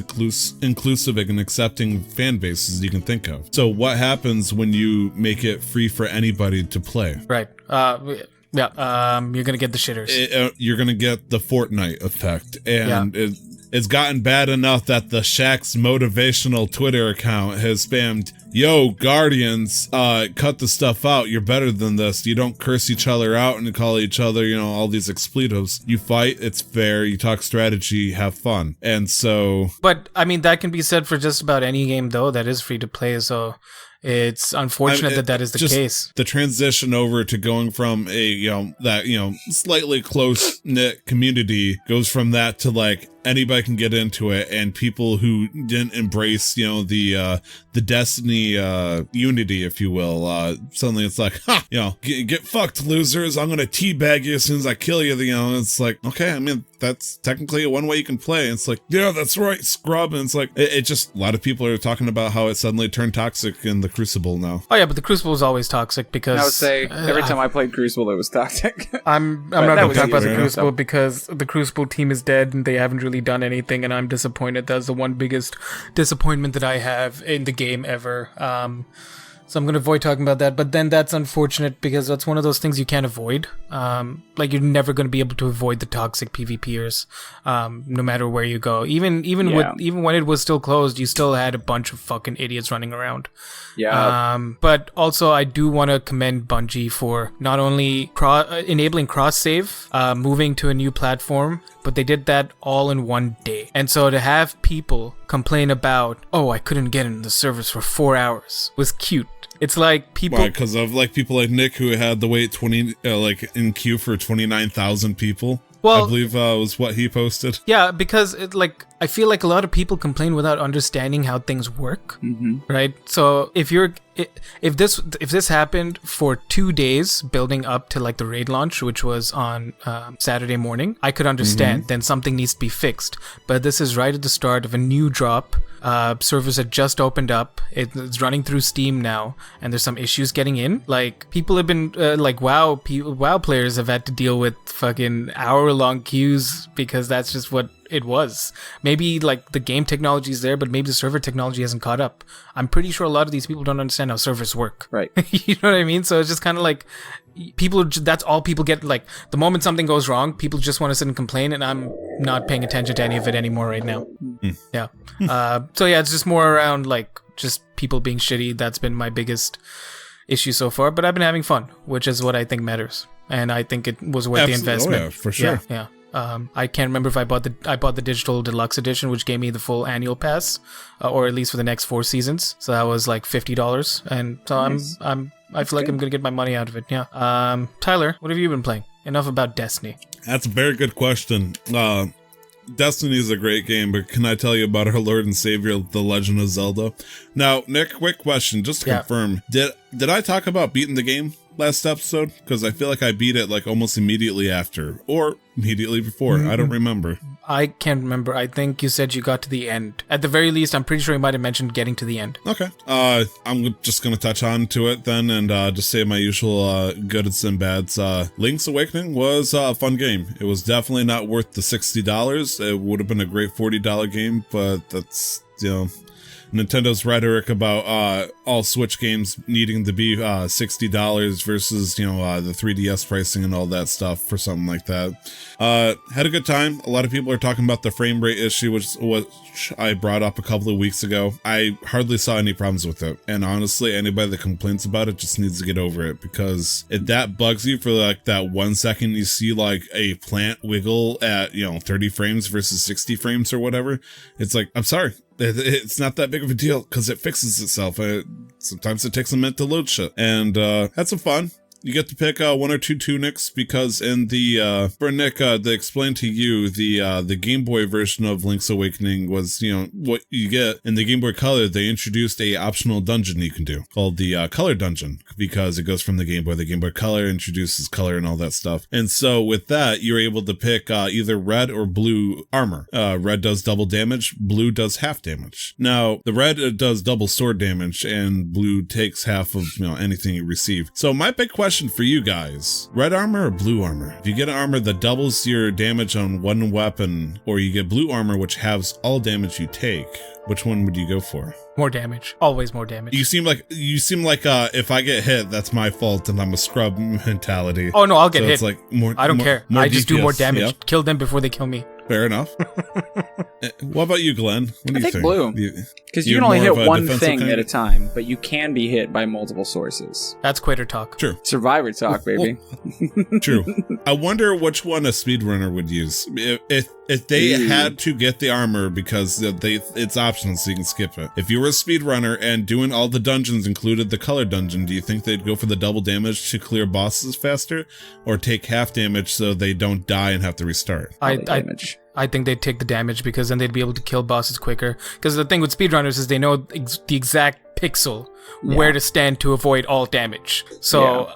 inclusive and accepting fan bases you can think of. So what happens when you make it free for anybody to play? Right. Yeah. You're going to get the shitters. You're going to get the Fortnite effect. And it's gotten bad enough that the Shaq's motivational Twitter account has spammed, "Yo, Guardians, cut the stuff out. You're better than this. You don't curse each other out and call each other, all these expletives. You fight, it's fair. You talk strategy, have fun." And so... But, I mean, that can be said for just about any game, though, that is free to play, so... It's unfortunate that is the case. The transition over to going from a, slightly close-knit community goes from that to, like, anybody can get into it, and people who didn't embrace, the Destiny unity, if you will, suddenly it's like, get fucked, losers. I'm gonna teabag you as soon as I kill you. It's like, okay, I mean, that's technically one way you can play. It's like, yeah, that's right, scrub. And it's like, it just, a lot of people are talking about how it suddenly turned toxic in the Crucible now. Oh yeah, but the Crucible is always toxic because I would say every time I played Crucible, it was toxic. I'm not going to talk about the Crucible because the Crucible team is dead and they haven't really done anything, and I'm disappointed. That's the one biggest disappointment that I have in the game ever. So I'm going to avoid talking about that, but then that's unfortunate because that's one of those things you can't avoid. Like, you're never going to be able to avoid the toxic PvPers, no matter where you go. Even when it was still closed, you still had a bunch of fucking idiots running around. Yeah. But also, I do want to commend Bungie for not only enabling cross-save, moving to a new platform, but they did that all in one day. And so to have people complain about, I couldn't get in the servers for 4 hours, was cute. It's like people... Why? Because of people like Nick who had to wait in queue for 29,000 people. Well, I believe was what he posted. Yeah, because I feel like a lot of people complain without understanding how things work, right? So if this happened for 2 days building up to the raid launch, which was on Saturday morning, I could understand. Then something needs to be fixed. But this is right at the start of a new drop. Servers had just opened up. It's running through Steam now, and there's some issues getting in. People have been WoW players have had to deal with fucking hour-long queues because that's just what it was. Maybe the game technology is there, but maybe the server technology hasn't caught up. I'm pretty sure a lot of these people don't understand how servers work. Right. You know what I mean? So it's just kind of people, that's all people get. The moment something goes wrong, people just want to sit and complain, and I'm not paying attention to any of it anymore right now. Yeah. So yeah, it's just more around just people being shitty. That's been my biggest issue so far, but I've been having fun, which is what I think matters, and I think it was worth the investment. Oh, yeah, for sure. Yeah. I can't remember if I bought the digital deluxe edition, which gave me the full annual pass, or at least for the next 4 seasons. So that was $50, and so nice. I feel like I'm gonna get my money out of it. Yeah. Tyler, what have you been playing? Enough about Destiny. That's a very good question. Destiny is a great game, but can I tell you about our Lord and Savior, The Legend of Zelda? Now, Nick, quick question, just to confirm. Did I talk about beating the game last episode? Because I feel like I beat it almost immediately after, or immediately before. I don't remember. I can't remember. I think you said you got to the end. At the very least, I'm pretty sure you might have mentioned getting to the end. Okay. I'm just going to touch on to it then and just say my usual goods and bads. Link's Awakening was a fun game. It was definitely not worth the $60. It would have been a great $40 game, but that's, Nintendo's rhetoric about all Switch games needing to be $60 versus the 3DS pricing and all that stuff for something like that. Had a good time. A lot of people are talking about the frame rate issue, which I brought up a couple of weeks ago. I hardly saw any problems with it, and honestly, anybody that complains about it just needs to get over it, because if that bugs you for that 1 second you see a plant wiggle at 30 frames versus 60 frames or whatever, it's I'm sorry. It's not that big of a deal because it fixes itself. Sometimes it takes a minute to load shit, and had some fun. You get to pick 1 or 2 tunics because in the for Nick, they explained to you the Game Boy version of Link's Awakening was what you get in the Game Boy Color. They introduced a optional dungeon you can do called the Color Dungeon because it goes from the Game Boy. The Game Boy Color introduces color and all that stuff, and so with that you're able to pick either red or blue armor. Red does double damage, blue does half damage. Now the red does double sword damage, and blue takes half of anything you receive. So my big question for you guys, red armor or blue armor? If you get an armor that doubles your damage on one weapon, or you get blue armor which halves all damage you take, which one would you go for? More damage. Always more damage. You seem like if I get hit, that's my fault and I'm a scrub mentality. Oh no, I'll get hit. It's I don't care. I just do more damage. Yep. Kill them before they kill me. Fair enough. What about you, Glenn? What do you think? Blue. Because you can only hit one thing at a time, but you can be hit by multiple sources. That's quitter talk. True. Survivor talk, baby. True. I wonder which one a speedrunner would use. If they had to get the armor because it's optional so you can skip it. If you were a speedrunner and doing all the dungeons included the color dungeon, do you think they'd go for the double damage to clear bosses faster, or take half damage so they don't die and have to restart? I think they'd take the damage because then they'd be able to kill bosses quicker. Because the thing with speedrunners is they know the exact pixel where to stand to avoid all damage. So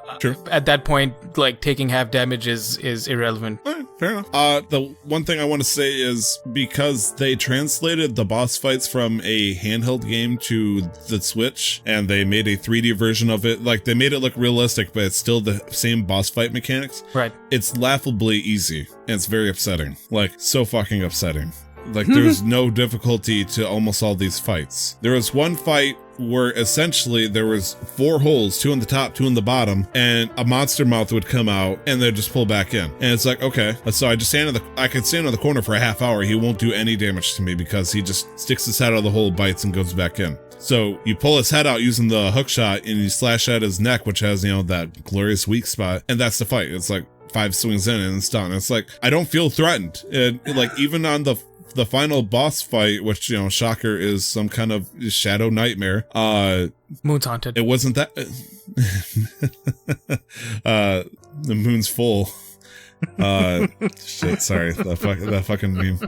at that point, like taking half damage is irrelevant. All right, fair enough. The one thing I want to say is because they translated the boss fights from a handheld game to the Switch and they made a 3D version of it, like they made it look realistic, but it's still the same boss fight mechanics. Right. It's laughably easy and it's very upsetting. Like so fucking upsetting. Like there's no difficulty to almost all these fights. There was one fight where essentially there was 4 holes, 2 on the top, 2 on the bottom, and a monster mouth would come out and they'd just pull back in. And it's like, okay, so I could stand in the corner for a half hour. He won't do any damage to me because he just sticks his head out of the hole, bites, and goes back in. So you pull his head out using the hook shot and you slash at his neck, which has, that glorious weak spot. And that's the fight. It's like 5 swings in and it's done. It's like, I don't feel threatened. And like even on the final boss fight, which, shocker, is some kind of shadow nightmare. Moon's haunted. It wasn't that. The moon's full. Shit, sorry, that fucking meme.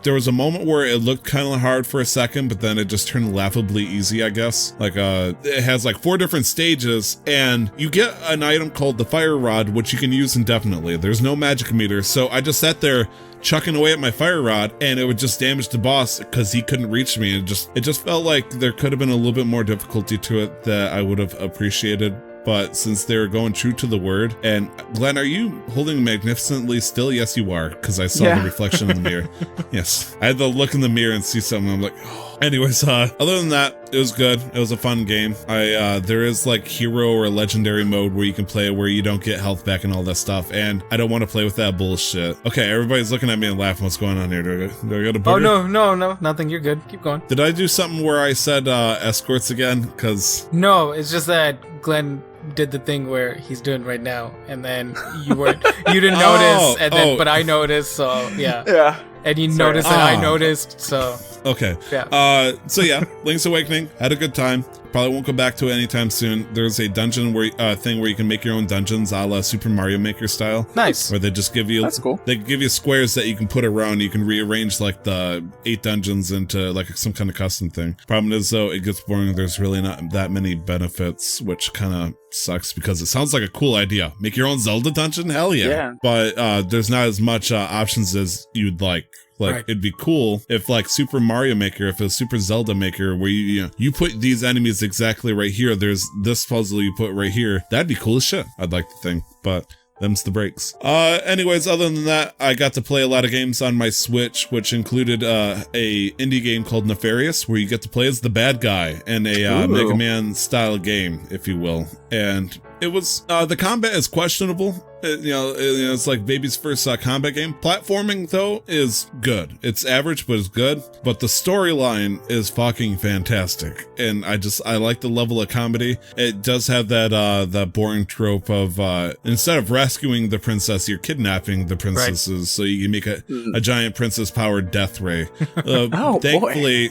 There was a moment where it looked kind of hard for a second, but then it just turned laughably easy, I guess. Like, it has like 4 different stages, and you get an item called the fire rod, which you can use indefinitely. There's no magic meter, so I just sat there chucking away at my fire rod, and it would just damage the boss because he couldn't reach me. It just felt like there could have been a little bit more difficulty to it that I would have appreciated. But since they were going true to the word, and Glenn, are you holding magnificently still? Yes, you are, because I saw the reflection in the mirror. Yes, I had to look in the mirror and see something. I'm like, oh. Anyways, other than that, it was good. It was a fun game. There is like hero or legendary mode where you can play where you don't get health back and all that stuff, and I don't want to play with that bullshit. Okay, everybody's looking at me and laughing. What's going on here? Do I go to booger? Oh, no, nothing. You're good. Keep going. Did I do something where I said escorts again? Because no, it's just that Glenn did the thing where he's doing right now, and then you didn't notice, and then but I noticed, so yeah. And you noticed and I noticed, so okay. Yeah. Link's Awakening, had a good time. Probably won't go back to it anytime soon. There's a dungeon where you can make your own dungeons, a la Super Mario Maker style. Nice. Where they just give you They give you squares that you can put around. You can rearrange like the 8 dungeons into like some kind of custom thing. Problem is though, it gets boring. There's really not that many benefits, which kind of sucks because it sounds like a cool idea. Make your own Zelda dungeon? Hell yeah. But there's not as much options as you'd like. It'd be cool if like Super Mario Maker, if it was Super Zelda Maker, where you put these enemies exactly right here. There's this puzzle you put right here. That'd be cool as shit, I'd like to think, but them's the breaks. Anyways, other than that, I got to play a lot of games on my Switch, which included a indie game called Nefarious, where you get to play as the bad guy in a Mega Man style game, if you will. And it was the combat is questionable. It's like baby's first combat game. Platforming though is good. It's average, but it's good. But the storyline is fucking fantastic, and I like the level of comedy. It does have that boring trope of instead of rescuing the princess, you're kidnapping the princesses, so you can make a giant princess powered death ray. Thankfully,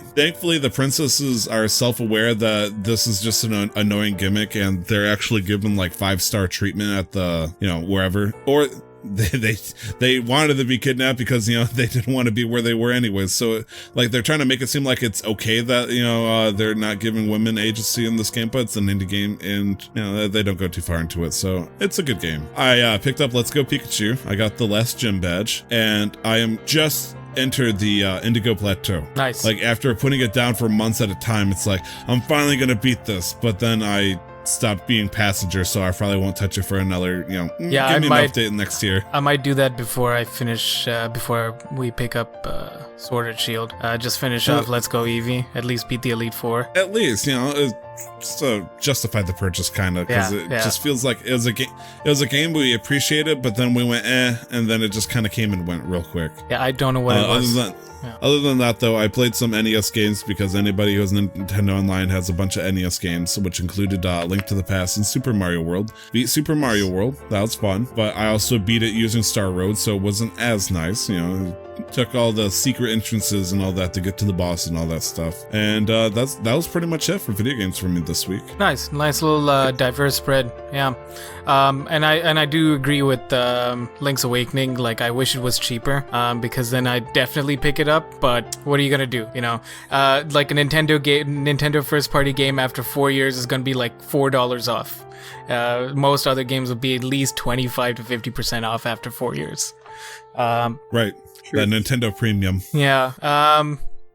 the princesses are self-aware that this is just an annoying gimmick, and they're actually given like 5-star treatment at the wherever, or they wanted to be kidnapped because they didn't want to be where they were anyways. So like they're trying to make it seem like it's okay that they're not giving women agency in this game, but it's an indie game, and they don't go too far into it, so it's a good game. I picked up Let's Go Pikachu. I got the last gym badge, and I am just entered the Indigo Plateau. Nice. Like after putting it down for months at a time, it's like I'm finally gonna beat this, but then I stopped being passenger, so I probably won't touch it for another, give me an update next year. I might do that before I finish, before we pick up Sword and Shield. Just finish off Let's Go Eevee, at least beat the Elite Four. At least, so justify the purchase kind of, because it just feels like it was a game we appreciated, but then we went and then it just kind of came and went real quick. Yeah, I don't know what it was. Other than that, though, I played some NES games because anybody who has Nintendo Online has a bunch of NES games, which included Link to the Past and Super Mario World. Beat Super Mario World, that was fun, but I also beat it using Star Road, so it wasn't as nice. took all the secret entrances and all that to get to the boss and all that stuff. And that was pretty much it for video games for me this week. Nice little diverse spread. Yeah. And I do agree with Link's Awakening. Like, I wish it was cheaper, because then I'd definitely pick it up. But what are you gonna do? You know, like a Nintendo first party game after 4 years is gonna be like $4 off. Most other games will be at least 25 to 50% off after 4 years. Right. True. That Nintendo Premium. Yeah.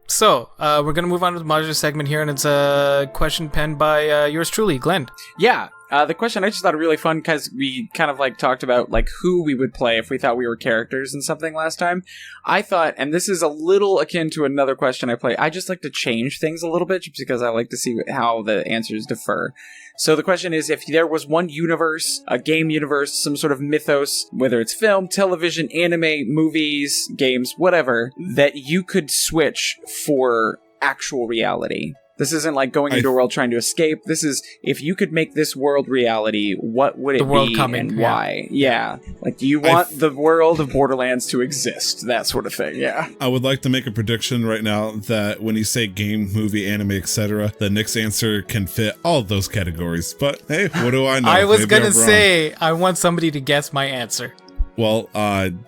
So, we're going to move on to the modular segment here, and it's a question penned by yours truly, Glenn. Yeah. The question, I just thought it really fun because we kind of like talked about like who we would play if we thought we were characters in something last time. I thought, and this is a little akin to another question I play, I just like to change things a little bit just because I like to see how the answers differ. So the question is, if there was one universe, a game universe, some sort of mythos, whether it's film, television, anime, movies, games, whatever, that you could switch for actual reality. This isn't like going into a world trying to escape. This is, if you could make this world reality, what would it be and why? Yeah. Like, do you want the world of Borderlands to exist? That sort of thing, yeah. I would like to make a prediction right now that when you say game, movie, anime, etc., that Nick's answer can fit all of those categories. But hey, what do I know? I was going to say, I want somebody to guess my answer. Well,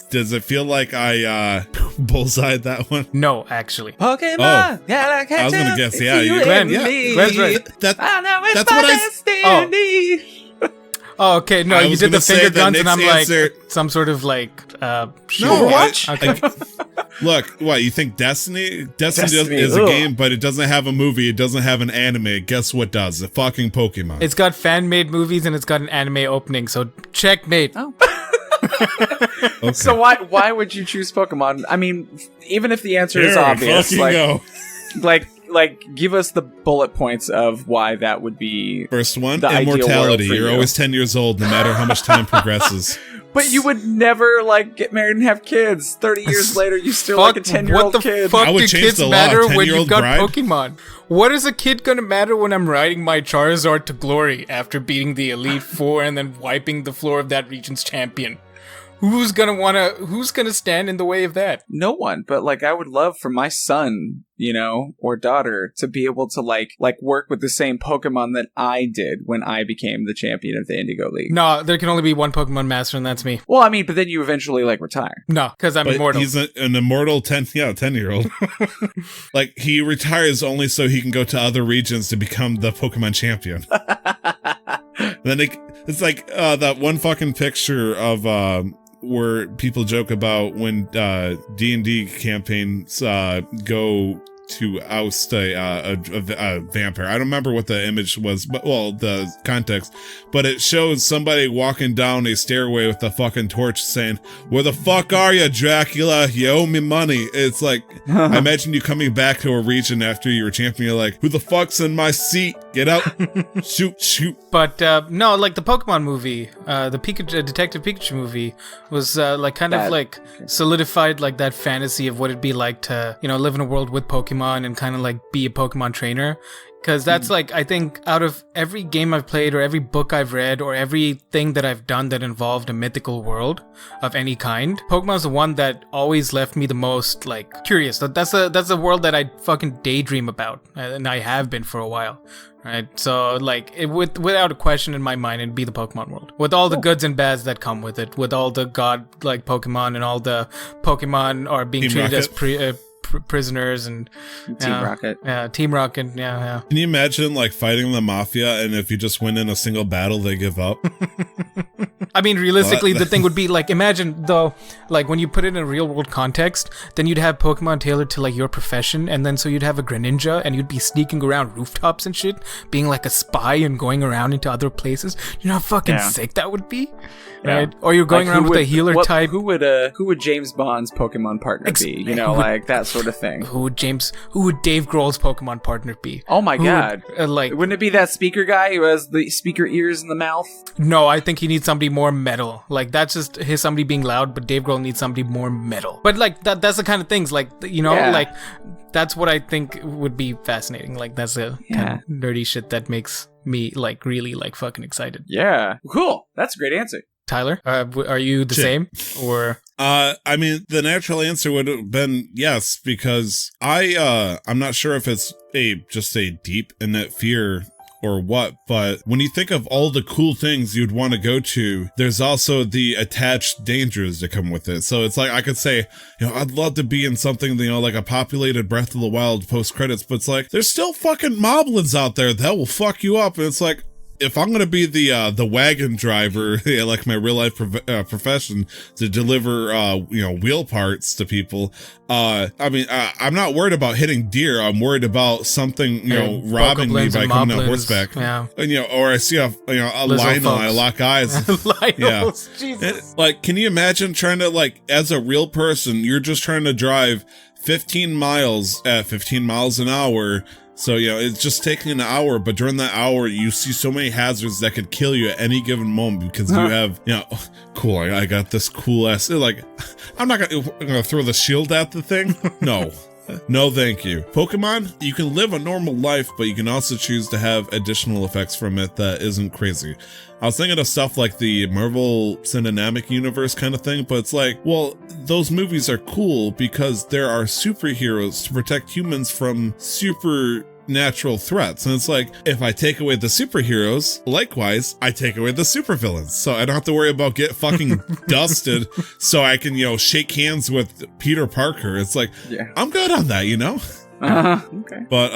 does it feel like I bullseyed that one? No, actually. Pokemon, I was gonna guess. Yeah, Glenn's right. That's what I. Oh, okay. No, you did the finger guns, and I'm like some sort of like. Overwatch. Okay. Look, what you think? Destiny is a game, but it doesn't have a movie. It doesn't have an anime. Guess what does? A fucking Pokemon. It's got fan-made movies and it's got an anime opening. So checkmate. Oh. Okay. So why would you choose Pokemon? I mean, even if the answer is obvious, like give us the bullet points of why that would be. First one, immortality. You're always 10 years old, no matter how much time progresses. But you would never like get married and have kids. 30 years later, you still like a 10-year-old kid. What the fuck do kids matter when you've got Pokemon? What is a kid gonna matter when I'm riding my Charizard to glory after beating the Elite Four and then wiping the floor of that region's champion? Who's gonna stand in the way of that? No one, but like I would love for my son, or daughter to be able to like work with the same Pokemon that I did when I became the champion of the Indigo League. No, there can only be one Pokemon master, and that's me. Well, I mean, but then you eventually like retire. No, because I'm immortal. He's an immortal 10-year-old. Like he retires only so he can go to other regions to become the Pokemon champion. Then it's like that one fucking picture of where people joke about when D&D campaigns go to oust a vampire. I don't remember what the image was, but the context. But it shows somebody walking down a stairway with a fucking torch saying, "Where the fuck are you, Dracula? You owe me money." It's like, I imagine you coming back to a region after you were champion. You're like, "Who the fuck's in my seat? Get out!" shoot. But no, like the Pokemon movie, the Detective Pikachu movie was like kind of like solidified like that fantasy of what it'd be like to live in a world with Pokemon and kind of like be a Pokemon trainer. Because that's like, I think out of every game I've played or every book I've read or everything that I've done that involved a mythical world of any kind, Pokemon's the one that always left me the most like curious. That's a world that I fucking daydream about, and I have been for a while. Right, so like without a question in my mind, it'd be the Pokemon world with all the goods and bads that come with it, with all the god-like Pokemon and all the Pokemon are being treated as prisoners and Team Rocket. Yeah, Team Rocket. Yeah. Can you imagine like fighting the Mafia and if you just win in a single battle, they give up? I mean, realistically, the thing would be like, imagine though, like when you put it in a real world context, then you'd have Pokemon tailored to like your profession, and then so you'd have a Greninja and you'd be sneaking around rooftops and shit, being like a spy and going around into other places. You know how fucking sick that would be? Yeah. Right? Or you're going around with a healer type. Who would James Bond's Pokemon partner be? Like that sort of thing. Who would Dave Grohl's Pokemon partner be? Oh my god! Wouldn't it be that speaker guy who has the speaker ears in the mouth? No, I think he needs somebody more metal. Like that's just somebody being loud, but Dave Grohl needs somebody more metal. But like that's the kind of things like like that's what I think would be fascinating. Like that's the kind of nerdy shit that makes me like really like fucking excited. Yeah, cool. That's a great answer. Tyler, are you the same or? I mean, the natural answer would have been yes, because I'm not sure if it's just a deep innate fear or what, but when you think of all the cool things you'd want to go to, there's also the attached dangers that come with it. So it's like, I could say, I'd love to be in something, like a populated Breath of the Wild post-credits, but it's like, there's still fucking moblins out there that will fuck you up, and it's like, if I'm gonna be the wagon driver, like my real life profession, to deliver wheel parts to people, I'm not worried about hitting deer. I'm worried about something robbing me by coming on horseback. Yeah. And, or I see a Lionel, I lock eyes. Lionels, Jesus. Can you imagine trying to as a real person, you're just trying to drive 15 miles at 15 miles an hour. So, it's just taking an hour, but during that hour, you see so many hazards that could kill you at any given moment because you have, cool, I got this cool ass, I'm not gonna throw the shield at the thing. No. No, thank you. Pokemon, you can live a normal life, but you can also choose to have additional effects from it that isn't crazy. I was thinking of stuff like the Marvel Cinematic Universe kind of thing, but it's like, well, those movies are cool because there are superheroes to protect humans from supernatural threats. And it's like, if I take away the superheroes, likewise, I take away the supervillains. So I don't have to worry about get fucking dusted so I can, shake hands with Peter Parker. It's like, I'm good on that, Okay. But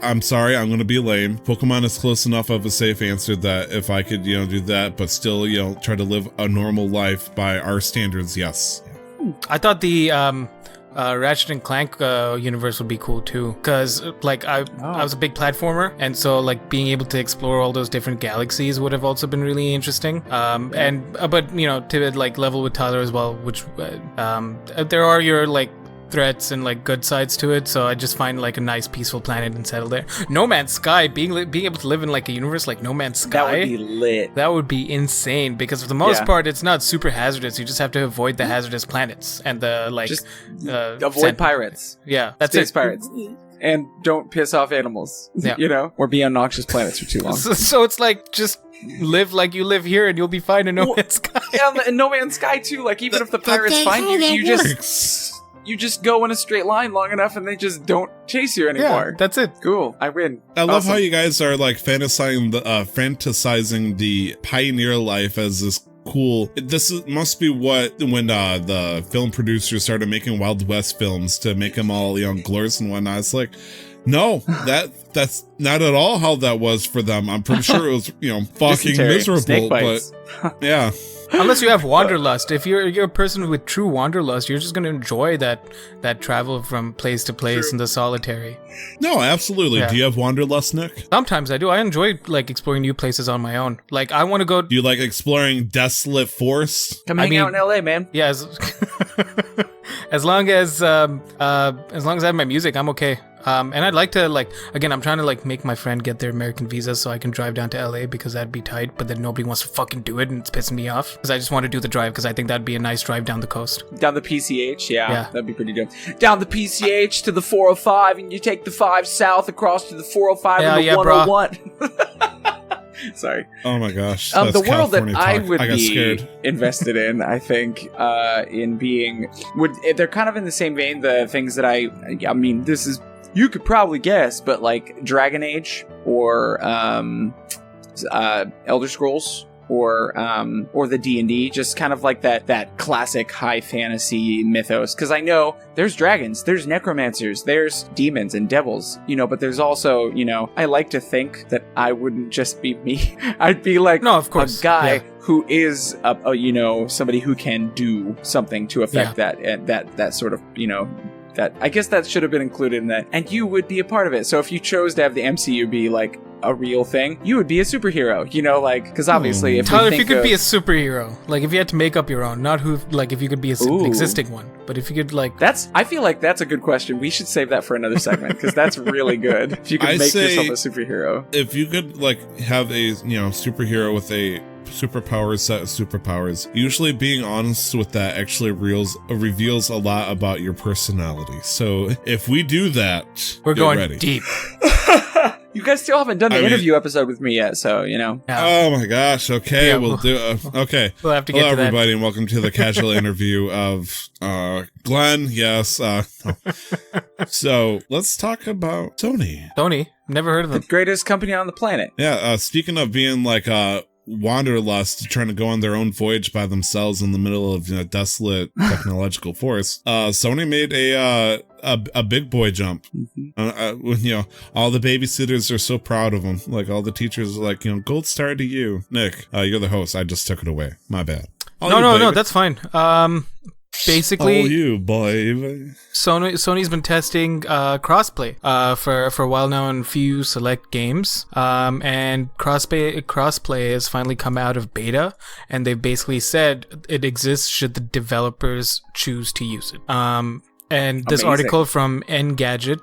I'm sorry, I'm going to be lame. Pokemon is close enough of a safe answer that if I could, do that, but still, try to live a normal life by our standards, yes. I thought the Ratchet and Clank universe would be cool too, because I was a big platformer, and so being able to explore all those different galaxies would have also been really interesting. But to level with Tyler as well, which there are your threats and good sides to it, so I just find a nice peaceful planet and settle there. No Man's Sky, being able to live in a universe like No Man's Sky, that would be lit. That would be insane, because for the most part it's not super hazardous. You just have to avoid the hazardous planets and the just avoid pirates. Yeah, that's Space it. Pirates. And don't piss off animals. Or be on noxious planets for too long. So it's just live like you live here and you'll be fine in No Man's Sky. Yeah, and No Man's Sky too, even if the pirates find you, you just go in a straight line long enough and they just don't chase you anymore. Yeah, that's it. Cool. I win. I love how you guys are fantasizing the pioneer life as this cool. Must be when the film producers started making Wild West films to make them all glorious and whatnot. It's like, no, that's not at all how that was for them. I'm pretty sure it was fucking miserable, but yeah. Unless you have wanderlust. If you're a person with true wanderlust, you're just going to enjoy that travel from place to place in the solitary. No, absolutely. Yeah. Do you have wanderlust, Nick? Sometimes I do. I enjoy exploring new places on my own. I want to go. Do you like exploring desolate forests? Come hang out in LA, man. Yeah, as long as I have my music, I'm okay. And I'd like to again, I'm trying to make my friend get their American visa so I can drive down to LA, because that'd be tight, but then nobody wants to fucking do it and it's pissing me off, because I just want to do the drive because I think that'd be a nice drive down the coast. Down the PCH, yeah. That'd be pretty dope. Down the PCH to the 405 and you take the 5 south across to the 405 and the 101. Sorry. Oh my gosh. The world that I would be scared. Invested in, I think, in being they're kind of in the same vein. The things that I mean, this is, you could probably guess, but Dragon Age or Elder Scrolls or the D&D, just kind of that classic high fantasy mythos. Because I know there's dragons, there's necromancers, there's demons and devils, but there's also, I like to think that I wouldn't just be me. I'd be no, of course, a guy who is somebody who can do something to affect that sort of, that I guess that should have been included in that, and you would be a part of it. So if you chose to have the MCU be a real thing, you would be a superhero, because obviously if Tyler, if you could be a superhero, if you had to make up your own, not who, if you could be an existing one, but if you could I feel like that's a good question. We should save that for another segment, because that's really good. If you could make yourself a superhero, if you could have a superhero with a superpowers, set of superpowers, usually being honest with that actually reveals a lot about your personality. So if we do that, we're going ready. deep. You guys still haven't done the interview episode with me yet, so, you know. Oh my gosh. Okay, Yeah, we'll do okay. We'll have to get Hello, to that. everybody, and welcome to the casual interview of Glenn. Yes. So let's talk about Sony. Sony, never heard of them. The greatest company on the planet. Yeah, speaking of being like wanderlust, trying to go on their own voyage by themselves in the middle of desolate technological forest, Sony made a big boy jump. When all the babysitters are so proud of them, like all the teachers are like, gold star to you, Nick. You're the host. I just took it away. My bad. No, that's fine. Basically, you boy. Sony's been testing crossplay for a while now in few select games, and crossplay has finally come out of beta, and they've basically said it exists should the developers choose to use it. And this article from Engadget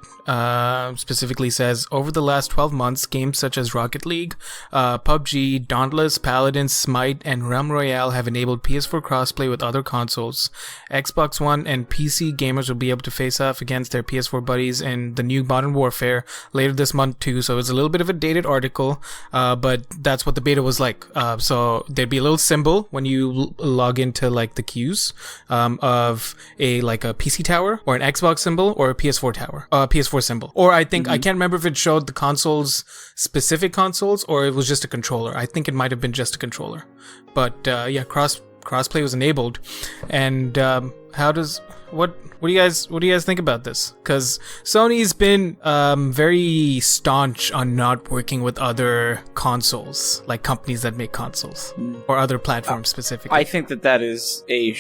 specifically says, over the last 12 months, games such as Rocket League, PUBG, Dauntless, Paladin, Smite, and Realm Royale have enabled PS4 crossplay with other consoles. Xbox One and PC gamers will be able to face off against their PS4 buddies in the new Modern Warfare later this month too, so it's a little bit of a dated article, but that's what the beta was like. So there'd be a little symbol when you log into like the queues of a PC tower, or an Xbox symbol, or a PS4 tower, PS4 symbol. Or I think, I can't remember if it showed the consoles, specific consoles, or it was just a controller. I think it might have been just a controller. But yeah, crossplay was enabled. And what do you guys think about this? Because Sony's been very staunch on not working with other consoles, like companies that make consoles or other platforms specifically. I think that is a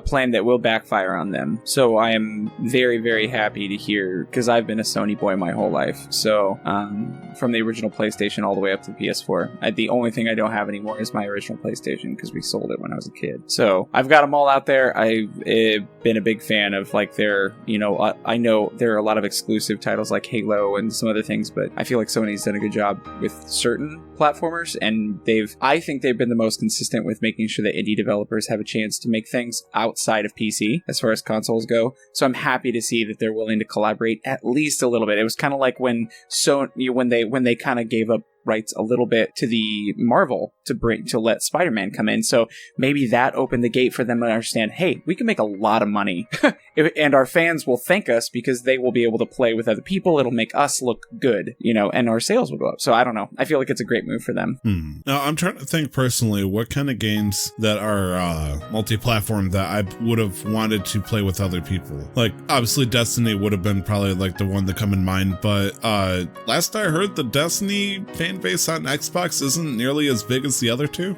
plan that will backfire on them. So I am very, very happy to hear, because I've been a Sony boy my whole life. So from the original PlayStation all the way up to the PS4, the only thing I don't have anymore is my original PlayStation, because we sold it when I was a kid. So I've got them all out there. I've been a big fan of like their, I know there are a lot of exclusive titles like Halo and some other things, but I feel like Sony's done a good job with certain platformers, and I think they've been the most consistent with making sure that indie developers have a chance to make things outside of PC as far as consoles go. So I'm happy to see that they're willing to collaborate at least a little bit. It was kind of like when they kind of gave up rights a little bit to the Marvel to let Spider-Man come in. So maybe that opened the gate for them to understand, hey, we can make a lot of money and our fans will thank us because they will be able to play with other people. It'll make us look good, and our sales will go up. So I don't know. I feel like it's a great move for them. Now I'm trying to think personally, what kind of games that are multi-platform that I would have wanted to play with other people. Like obviously Destiny would have been probably like the one that come in mind, but last I heard, the Destiny fan base on Xbox isn't nearly as big as the other two.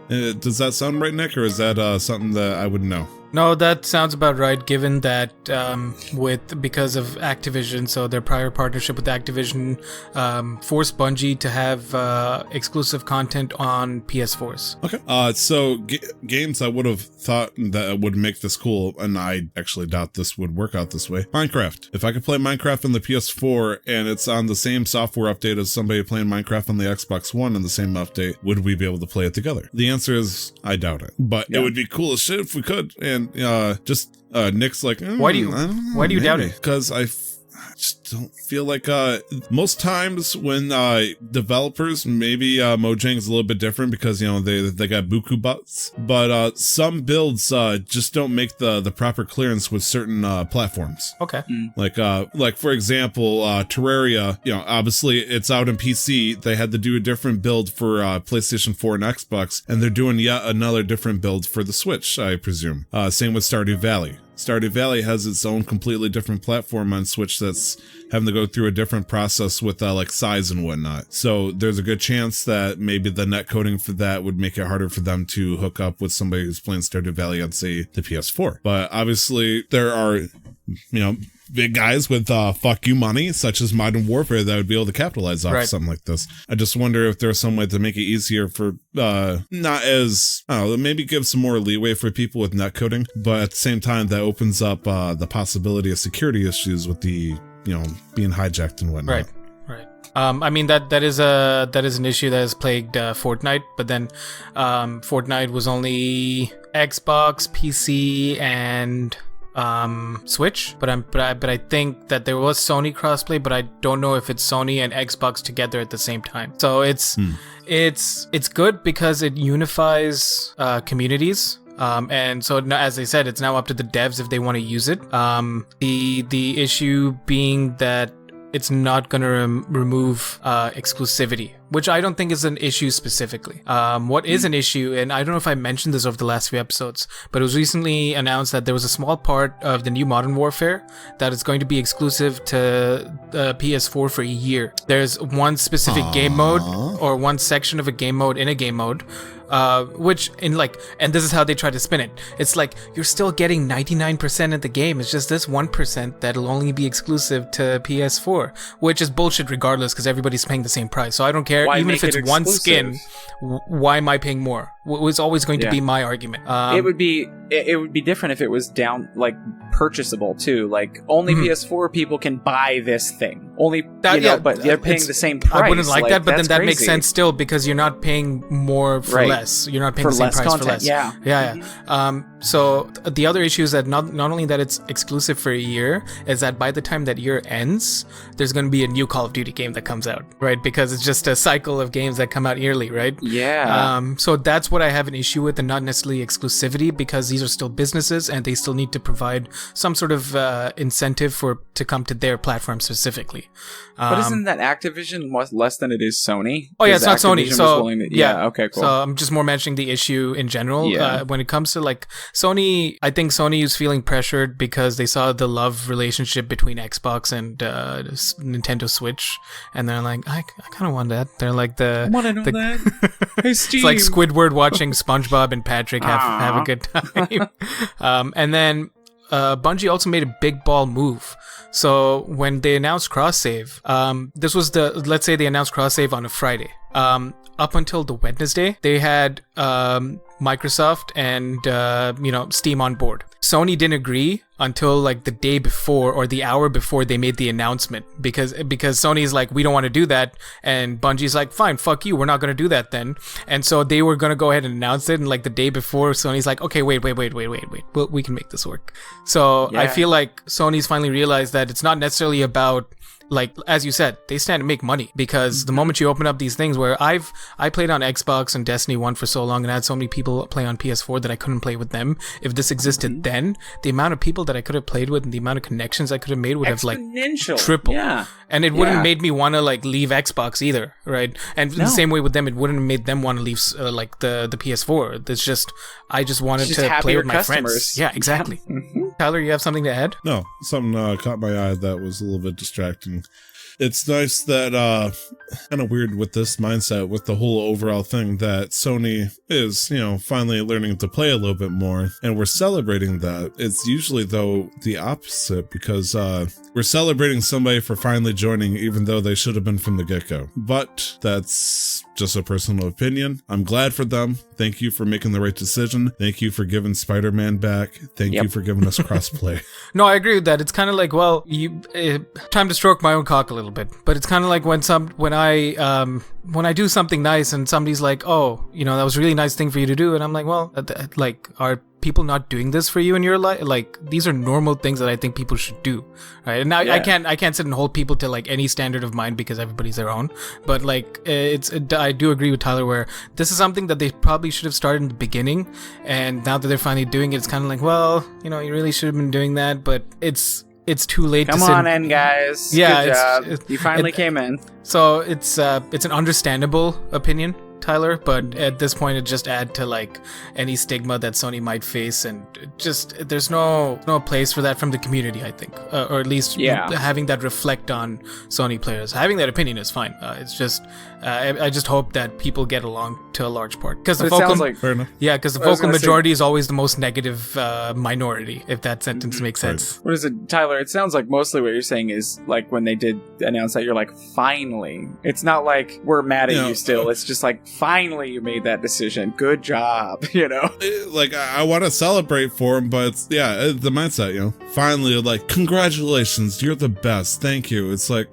Does that sound right, Nick, or is that something that I wouldn't know? No, that sounds about right, given that because of Activision, so their prior partnership with Activision forced Bungie to have exclusive content on PS4s. Okay. So games I would have thought that would make this cool, and I actually doubt this would work out this way. Minecraft. If I could play Minecraft on the PS4 and it's on the same software update as somebody playing Minecraft on the Xbox One in the same update, would we be able to play it together? The answer is I doubt it. But it would be cool as shit if we could. And Nick's like, why do you doubt it? Because I just don't feel like most times when developers, maybe Mojang's a little bit different because they got buku butts, but some builds just don't make the proper clearance with certain platforms. Okay. Like for example, Terraria, obviously it's out in PC. They had to do a different build for PlayStation 4 and Xbox, and they're doing yet another different build for the Switch, I presume. Same with Stardew Valley. Stardew Valley has its own completely different platform on Switch that's having to go through a different process with like size and whatnot. So there's a good chance that maybe the net coding for that would make it harder for them to hook up with somebody who's playing Stardew Valley on, say, the PS4. But obviously there are, big guys with fuck you money, such as Modern Warfare, that would be able to capitalize off something like this. I just wonder if there's some way to make it easier for maybe give some more leeway for people with net coding, but at the same time that opens up the possibility of security issues with the being hijacked and whatnot. Right. I mean that is an issue that has plagued Fortnite, but then Fortnite was only Xbox, PC, and Switch, but I think that there was Sony crossplay, but I don't know if it's Sony and Xbox together at the same time. So it's good because it unifies communities. And so now, as I said, it's now up to the devs if they want to use it. The issue being that it's not going to remove exclusivity, which I don't think is an issue specifically. What is an issue, and I don't know if I mentioned this over the last few episodes, but it was recently announced that there was a small part of the new Modern Warfare that is going to be exclusive to the PS4 for a year. There's one specific game mode or one section of a game mode in a game mode, which in like, and this is how they try to spin it. It's like you're still getting 99% of the game. It's just this 1% that'll only be exclusive to PS4, which is bullshit regardless because everybody's paying the same price. So I don't care. Even if it's one skin, why am I paying more? Was always going to be my argument. It would be different if it was down like purchasable too. Like only PS4 people can buy this thing. Only that, but they're paying the same price. I wouldn't like that, but then that makes sense still because you're not paying more for less. You're not paying the same price content, for less. Yeah. So the other issue is that not only that it's exclusive for a year, is that by the time that year ends, there's going to be a new Call of Duty game that comes out, right? Because it's just a cycle of games that come out yearly, right? Yeah. So that's what I have an issue with, and not necessarily exclusivity, because these are still businesses and they still need to provide some sort of incentive to come to their platform specifically. But isn't that Activision less than it is Sony? Oh yeah, it's not Sony. So okay, cool. So I'm just more mentioning the issue in general. When it comes to like Sony, I think Sony is feeling pressured because they saw the love relationship between Xbox and Nintendo Switch, and they're like, I kind of want that. They're like I want to know that. Hey, Steve. It's like Squidward watching SpongeBob and Patrick have a good time. And then Bungie also made a big ball move. So when they announced cross-save, this was let's say they announced cross-save on a Friday. Up until the Wednesday, they had Microsoft and Steam on board. Sony didn't agree until like the day before or the hour before they made the announcement because Sony's like, we don't want to do that, and Bungie's like, fine, fuck you, we're not going to do that then. And so they were going to go ahead and announce it, and like the day before, Sony's like, okay, wait, well, we can make this work. So I feel like Sony's finally realized that it's not necessarily about, like, as you said, they stand to make money because the moment you open up these things where I played on Xbox and Destiny 1 for so long and I had so many people play on PS4 that I couldn't play with them. If this existed then, the amount of people that I could have played with and the amount of connections I could have made would have like tripled. Yeah. And it wouldn't have made me want to like leave Xbox either, right? And the same way with them, it wouldn't have made them want to leave like the PS4. It's just, I just wanted to play with my friends. Yeah, exactly. Tyler, you have something to add? No, something caught my eye that was a little bit distracting. It's nice that, kind of weird with this mindset, with the whole overall thing, that Sony is, finally learning to play a little bit more, and we're celebrating that. It's usually, though, the opposite, because we're celebrating somebody for finally joining, even though they should have been from the get-go. But that's just a personal opinion. I'm glad for them. Thank you for making the right decision. Thank you for giving Spider-Man back. Thank you for giving us crossplay. No, I agree with that. It's kind of like, well, time to stroke my own cock a little bit. But it's kind of like when I do something nice and somebody's like, oh, that was a really nice thing for you to do, and I'm like, well, like, are people not doing this for you in your life? Like, these are normal things that I think people should do, right? And I can't sit and hold people to like any standard of mine because everybody's their own. But like, I do agree with Tyler where this is something that they probably should have started in the beginning, and now that they're finally doing it, it's kind of like, well, you really should have been doing that, but it's too late. Come on in, guys. Yeah, good job. You finally came in. So it's an understandable opinion, Tyler, but at this point it just add to like any stigma that Sony might face, and just there's no place for that from the community, I think, or at least having that reflect on Sony players. Having that opinion is fine. It's just I just hope that people get along to a large part, because the vocal majority is always the most negative minority, if that sentence makes sense. What is it, Tyler? It sounds like mostly what you're saying is like when they did announce that, you're like, finally. It's not like we're mad at you still. It's just like, finally you made that decision. Good job, Like, I want to celebrate for him, but it's, the mindset, finally, like, congratulations, you're the best, thank you. It's like,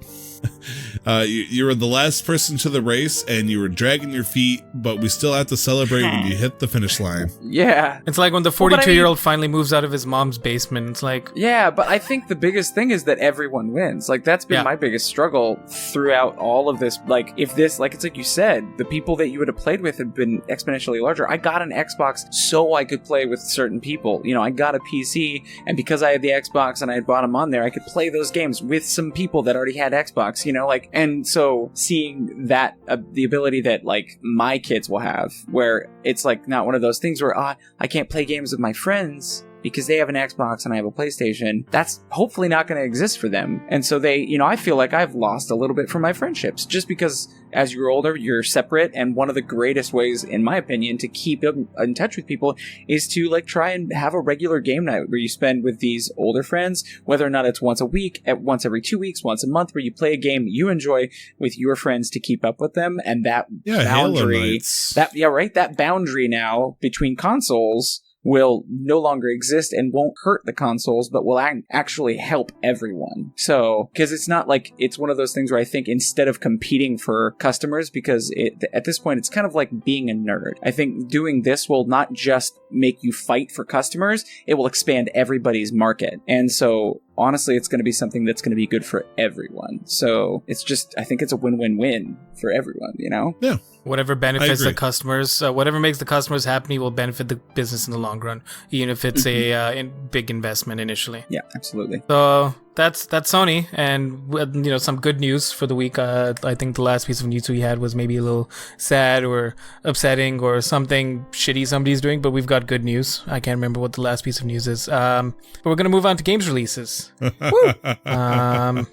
You were the last person to the race, and you were dragging your feet, but we still have to celebrate when you hit the finish line. Yeah. It's like when the 42-year-old finally moves out of his mom's basement. It's like... Yeah, but I think the biggest thing is that everyone wins. Like, that's been my biggest struggle throughout all of this. Like, if this, like, it's like you said, the people that you would have played with had been exponentially larger. I got an Xbox so I could play with certain people. You know, I got a PC, and because I had the Xbox and I had bought them on there, I could play those games with some people that already had Xbox, you know, like, and so seeing that, the ability that, like, my kids will have, where it's, like, not one of those things where, I can't play games with my friends because they have an Xbox and I have a PlayStation, that's hopefully not going to exist for them. And so they, you know, I feel like I've lost a little bit from my friendships just because as you grow older, you're separate. And one of the greatest ways, in my opinion, to keep in touch with people is to like try and have a regular game night where you spend with these older friends, whether or not it's once a week, once every 2 weeks, once a month, where you play a game you enjoy with your friends to keep up with them. And that boundary, that boundary now between consoles will no longer exist and won't hurt the consoles, but will actually help everyone. So, because it's not like, it's one of those things where I think instead of competing for customers, because at this point, it's kind of like being a nerd. I think doing this will not just make you fight for customers, it will expand everybody's market. And so, honestly, it's going to be something that's going to be good for everyone. So it's just, I think it's a win-win-win for everyone, you know? Yeah. Whatever benefits the customers, whatever makes the customers happy will benefit the business in the long run, even if it's a big investment initially. Yeah, absolutely. So that's Sony, and you know, some good news for the week. I think the last piece of news we had was maybe a little sad or upsetting or something shitty somebody's doing, but we've got good news. I can't remember what the last piece of news is. But we're gonna move on to games releases. And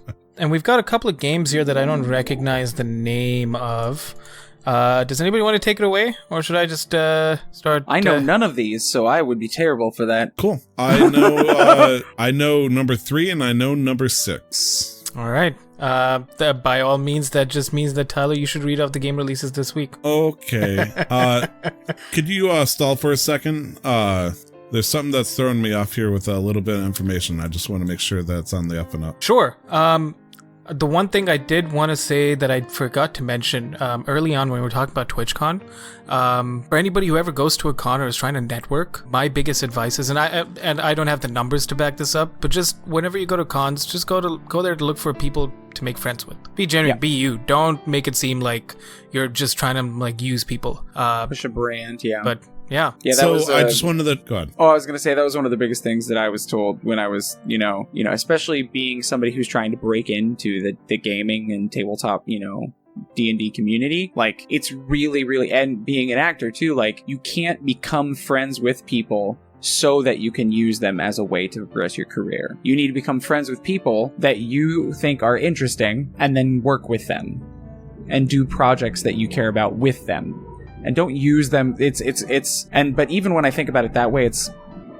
we've got a couple of games here that I don't recognize the name of. Does anybody want to take it away, or should I just start? I know none of these, so I would be terrible for that. Cool. I know number 3 and I know number 6. All right. By all means, that just means that Tyler, you should read off the game releases this week. Okay. Could you stall for a second? There's something that's throwing me off here with a little bit of information. I just want to make sure that's on the up and up. Sure. The one thing I did want to say that I forgot to mention early on when we were talking about TwitchCon, for anybody who ever goes to a con or is trying to network, my biggest advice is, and I don't have the numbers to back this up, but just whenever you go to cons, just go there to look for people to make friends with. Be genuine, be you. Don't make it seem like you're just trying to like use people. Push a brand, yeah. But yeah. That so was, I just wanted to go on. Oh, I was going to say that was one of the biggest things that I was told when I was, you know, especially being somebody who's trying to break into the gaming and tabletop, D&D community. Like, it's really, really, and being an actor too, like, you can't become friends with people so that you can use them as a way to progress your career. You need to become friends with people that you think are interesting and then work with them and do projects that you care about with them. And don't use them. But even when I think about it that way, it's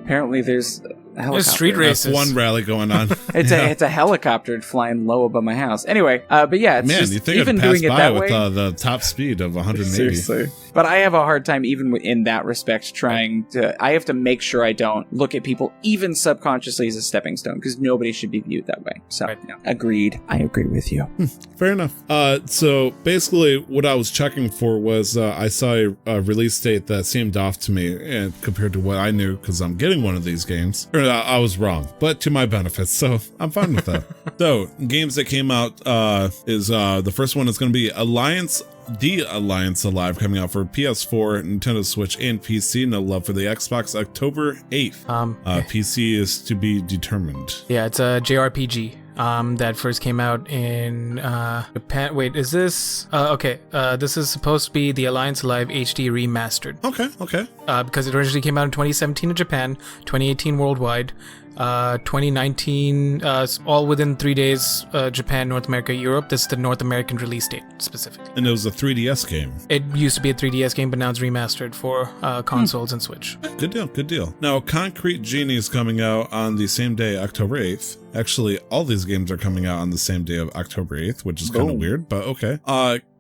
apparently there's a helicopter. There's street races. That's one rally going on. It's a helicopter flying low above my house. Anyway, but yeah, it's just, you think even it'd pass doing it by that with way. The top speed of 180. Seriously. But I have a hard time even in that respect I have to make sure I don't look at people even subconsciously as a stepping stone, because nobody should be viewed that way. So, agreed. I agree with you. Fair enough. So basically what I was checking for was I saw a release date that seemed off to me and compared to what I knew, because I'm getting one of these games. I was wrong, but to my benefit, so I'm fine with that. So, games that came out is the first one is going to be The Alliance Alive, coming out for PS4, Nintendo Switch, and PC. No love for the Xbox, October 8th. PC is to be determined. Yeah, it's a JRPG that first came out in Japan. Wait, is this... okay, this is supposed to be the Alliance Alive HD Remastered. Okay. Because it originally came out in 2017 in Japan, 2018 worldwide, 2019, all within 3 days, Japan, North America, Europe. This is the North American release date, specifically. And it was a 3DS game. It used to be a 3DS game, but now it's remastered for consoles and Switch. Good deal. Now, Concrete Genie is coming out on the same day, October 8th. Actually, all these games are coming out on the same day of October 8th, which is kind of weird, but okay.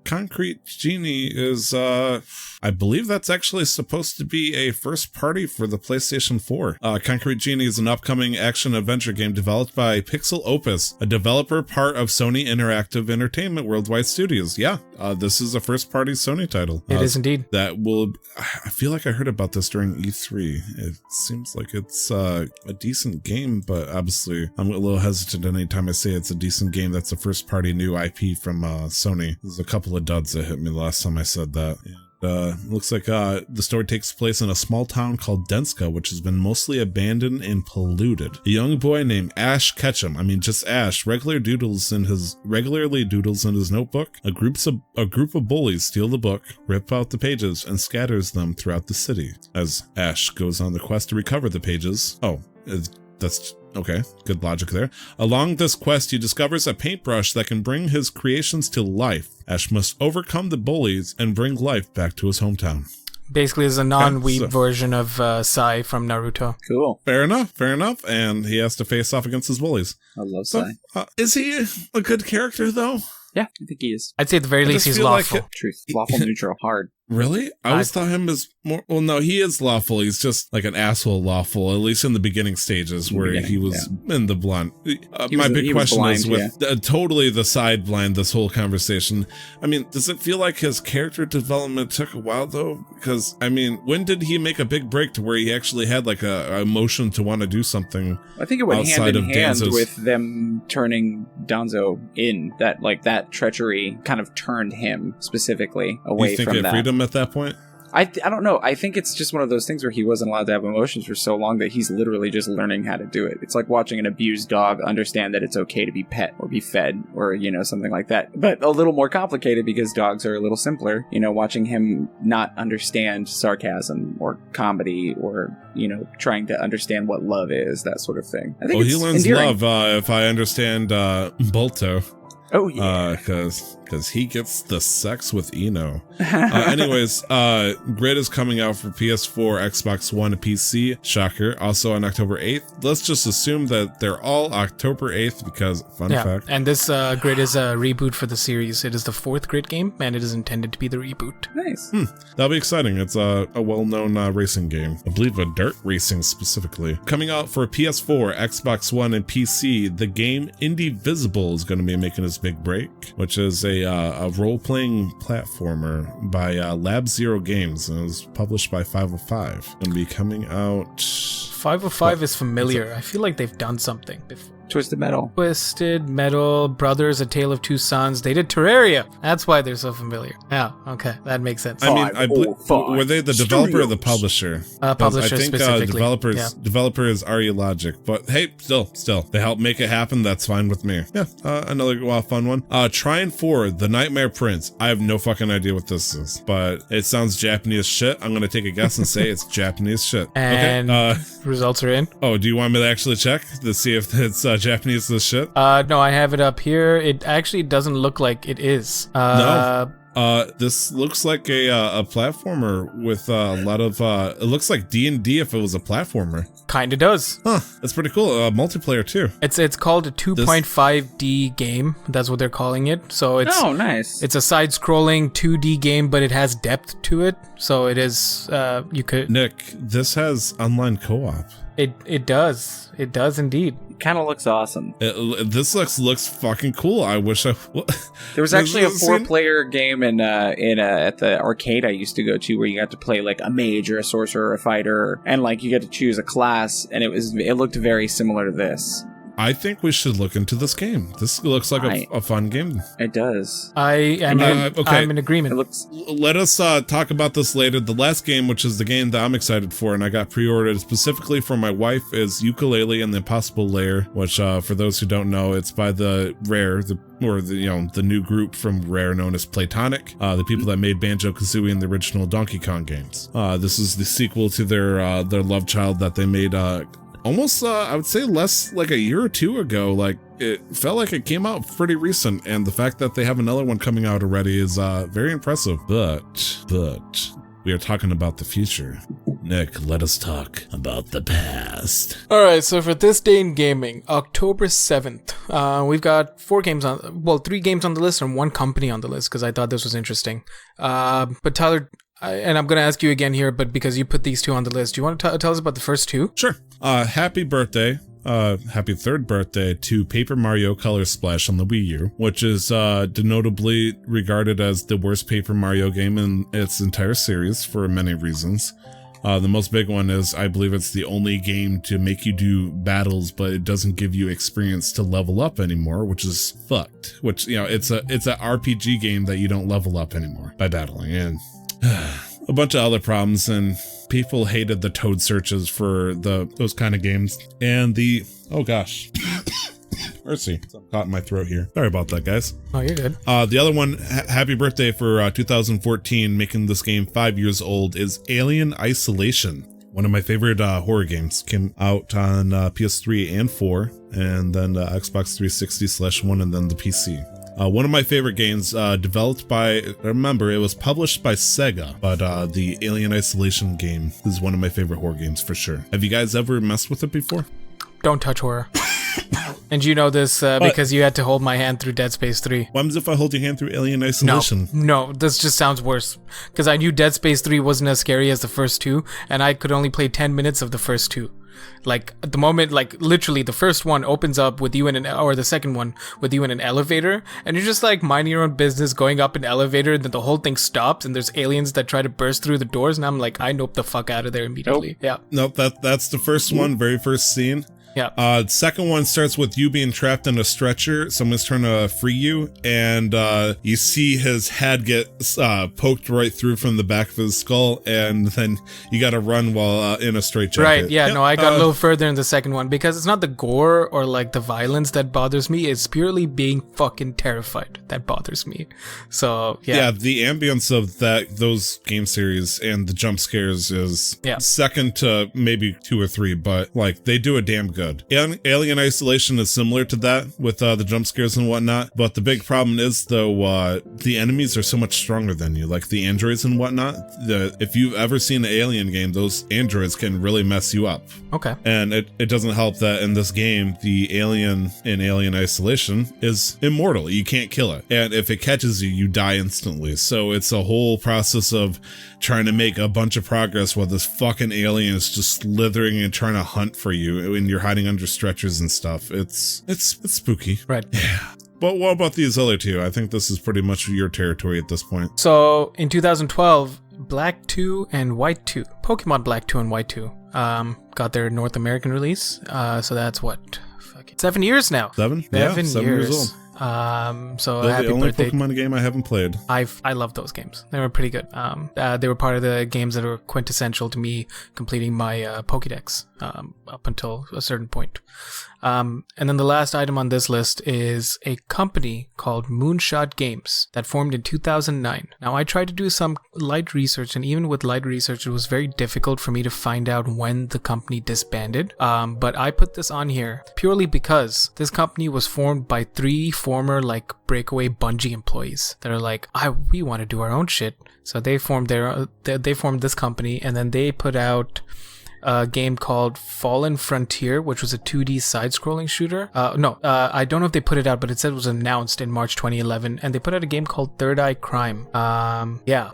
Concrete Genie is... I believe that's actually supposed to be a first party for the PlayStation 4. Concrete Genie is an upcoming action-adventure game developed by Pixel Opus, a developer part of Sony Interactive Entertainment Worldwide Studios. Yeah, this is a first-party Sony title. It is indeed. That will... I feel like I heard about this during E3. It seems like it's a decent game, but obviously I'm a little hesitant anytime I say it's a decent game that's a first-party new IP from Sony. There's a couple of duds that hit me the last time I said that. Looks like the story takes place in a small town called Denska, which has been mostly abandoned and polluted. A young boy named Ash Ketchum, just Ash, regularly doodles in his notebook. A group of bullies steal the book, rip out the pages, and scatters them throughout the city. As Ash goes on the quest to recover the pages. That's okay, good logic there. Along this quest, he discovers a paintbrush that can bring his creations to life. Ash must overcome the bullies and bring life back to his hometown. Basically, it's a non-weeb version of Sai from Naruto. Cool. Fair enough. And he has to face off against his bullies. I love Sai. Is he a good character, though? Yeah, I think he is. I'd say at the very least he's lawful. Truth. Lawful, neutral, hard. Really? I always thought him as more... Well, no, he is lawful. He's just like an asshole lawful, at least in the beginning stages where he was in the blind. My big question is with totally the side blind, this whole conversation. Does it feel like his character development took a while, though? Because, when did he make a big break to where he actually had like a emotion to want to do something? I think it went hand in hand with them turning Danzo in. That treachery kind of turned him specifically away from that. You think freedom at that point? I don't know. I think it's just one of those things where he wasn't allowed to have emotions for so long that he's literally just learning how to do it. It's like watching an abused dog understand that it's okay to be pet or be fed or, something like that. But a little more complicated because dogs are a little simpler. Watching him not understand sarcasm or comedy or, trying to understand what love is, that sort of thing. I think he learns endearing. Love, if I understand Bolto. Oh, yeah. Because he gets the sex with Eno. Anyways, Grid is coming out for PS4, Xbox One, and PC. Shocker. Also on October 8th. Let's just assume that they're all October 8th because, fun fact. And this Grid is a reboot for the series. It is the 4th Grid game, and it is intended to be the reboot. Nice. That'll be exciting. It's a well-known racing game. I believe a dirt racing specifically. Coming out for PS4, Xbox One, and PC, the game Indivisible is going to be making its big break, which is a role-playing platformer by Lab Zero Games, and it was published by 505. Going to be coming out... 505 is familiar. I feel like they've done something before. Twisted Metal, Brothers, A Tale of Two Sons. They did Terraria. That's why they're so familiar. Yeah, okay. That makes sense. I believe, were they the developer or the publisher? Publisher, I think developers are Logic. But hey, still, they help make it happen. That's fine with me. Yeah, another fun one. Trine 4, The Nightmare Prince. I have no fucking idea what this is, but it sounds Japanese shit. I'm going to take a guess and say it's Japanese shit. And results are in. Oh, do you want me to actually check to see if it's Japanese as shit? No, I have it up here. It actually doesn't look like it is. No. This looks like a platformer with a lot of it looks like D&D if it was a platformer. Kinda does. Huh, that's pretty cool. Multiplayer too. It's called a 2.5D game. That's what they're calling it. So it's nice. It's a side-scrolling 2D game, but it has depth to it. So it is you could Nick, this has online co-op. It does. It does indeed. Kind of looks awesome. This looks fucking cool. I wish I. There was actually a 4-player game at the arcade I used to go to where you got to play like a mage or a sorcerer or a fighter, and like you got to choose a class, and it looked very similar to this. I think we should look into this game. This looks like a fun game. It does. I'm in agreement. Let us talk about this later. The last game, which is the game that I'm excited for, and I got pre-ordered specifically for my wife, is Yooka-Laylee and the Impossible Lair, which for those who don't know, it's by the Rare, the new group from Rare known as Playtonic, the people that made Banjo-Kazooie and the original Donkey Kong games. This is the sequel to their love child that they made almost, I would say less like a year or two ago. Like, it felt like it came out pretty recent, and the fact that they have another one coming out already is very impressive. But we are talking about the future. Nick, let us talk about the past. Alright, so for this day in gaming, October 7th, we've got 3 games on the list and 1 company on the list, because I thought this was interesting. But Tyler, and I'm going to ask you again here, but because you put these two on the list, do you want to tell us about the first two? Sure. Happy birthday. Happy third birthday to Paper Mario Color Splash on the Wii U, which is denotably regarded as the worst Paper Mario game in its entire series for many reasons. The most big one is I believe it's the only game to make you do battles, but it doesn't give you experience to level up anymore, which is fucked. Which, it's a RPG game that you don't level up anymore by battling, and a bunch of other problems, and people hated the Toad searches for those kind of games. And oh gosh. Mercy. I'm caught in my throat here. Sorry about that, guys. Oh, you're good. The other one, happy birthday for 2014, making this game 5 years old, is Alien Isolation. One of my favorite horror games. Came out on PS3 and 4, and then Xbox 360/1, and then the PC. One of my favorite games, developed by, remember, it was published by Sega, but the Alien Isolation game is one of my favorite horror games for sure. Have you guys ever messed with it before? Don't touch horror. And you know this because you had to hold my hand through Dead Space 3. What happens if I hold your hand through Alien Isolation? No, this just sounds worse. Because I knew Dead Space 3 wasn't as scary as the first two, and I could only play 10 minutes of the first two. Like, at the moment, like, literally, the first one opens up with you or the second one with you in an elevator, and you're just, like, minding your own business, going up an elevator, and then the whole thing stops, and there's aliens that try to burst through the doors, and I'm like, I nope the fuck out of there immediately. Nope. Yeah. Nope, that's the first one, very first scene. Yeah. Second one starts with you being trapped in a stretcher. Someone's trying to free you, and you see his head get poked right through from the back of his skull, and then you got to run while in a straitjacket. Right. Yeah. No, I got a little further in the second one because it's not the gore or like the violence that bothers me. It's purely being fucking terrified that bothers me. So yeah. Yeah. The ambience of those game series and the jump scares is second to maybe 2 or 3, but like they do a damn good. Alien Isolation is similar to that with the jump scares and whatnot, but the big problem is though the enemies are so much stronger than you, like the androids and whatnot. If you've ever seen an Alien game, those androids can really mess you up. Okay. And it doesn't help that in this game, the alien in Alien Isolation is immortal. You can't kill it. And if it catches you, you die instantly. So it's a whole process of trying to make a bunch of progress while this fucking alien is just slithering and trying to hunt for you and you're hiding under stretchers and stuff. It's spooky. Right. Yeah. But what about these other two? I think this is pretty much your territory at this point. So in 2012, Black 2 and White 2, Pokemon Black 2 and White 2, got their North American release. So that's what? 7 years now. 7? 7 7 years old. So They're happy the only birthday. Pokemon game I haven't played. I love those games. They were pretty good. They were part of the games that were quintessential to me completing my Pokédex up until a certain point. And then the last item on this list is a company called Moonshot Games that formed in 2009. Now, I tried to do some light research, and even with light research, it was very difficult for me to find out when the company disbanded. But I put this on here purely because this company was formed by 3 former, like, breakaway Bungie employees that are like, we want to do our own shit. So they formed they formed this company, and then they put out a game called Fallen Frontier, which was a 2D side-scrolling shooter. I don't know if they put it out, but it said it was announced in March 2011, and they put out a game called Third Eye Crime,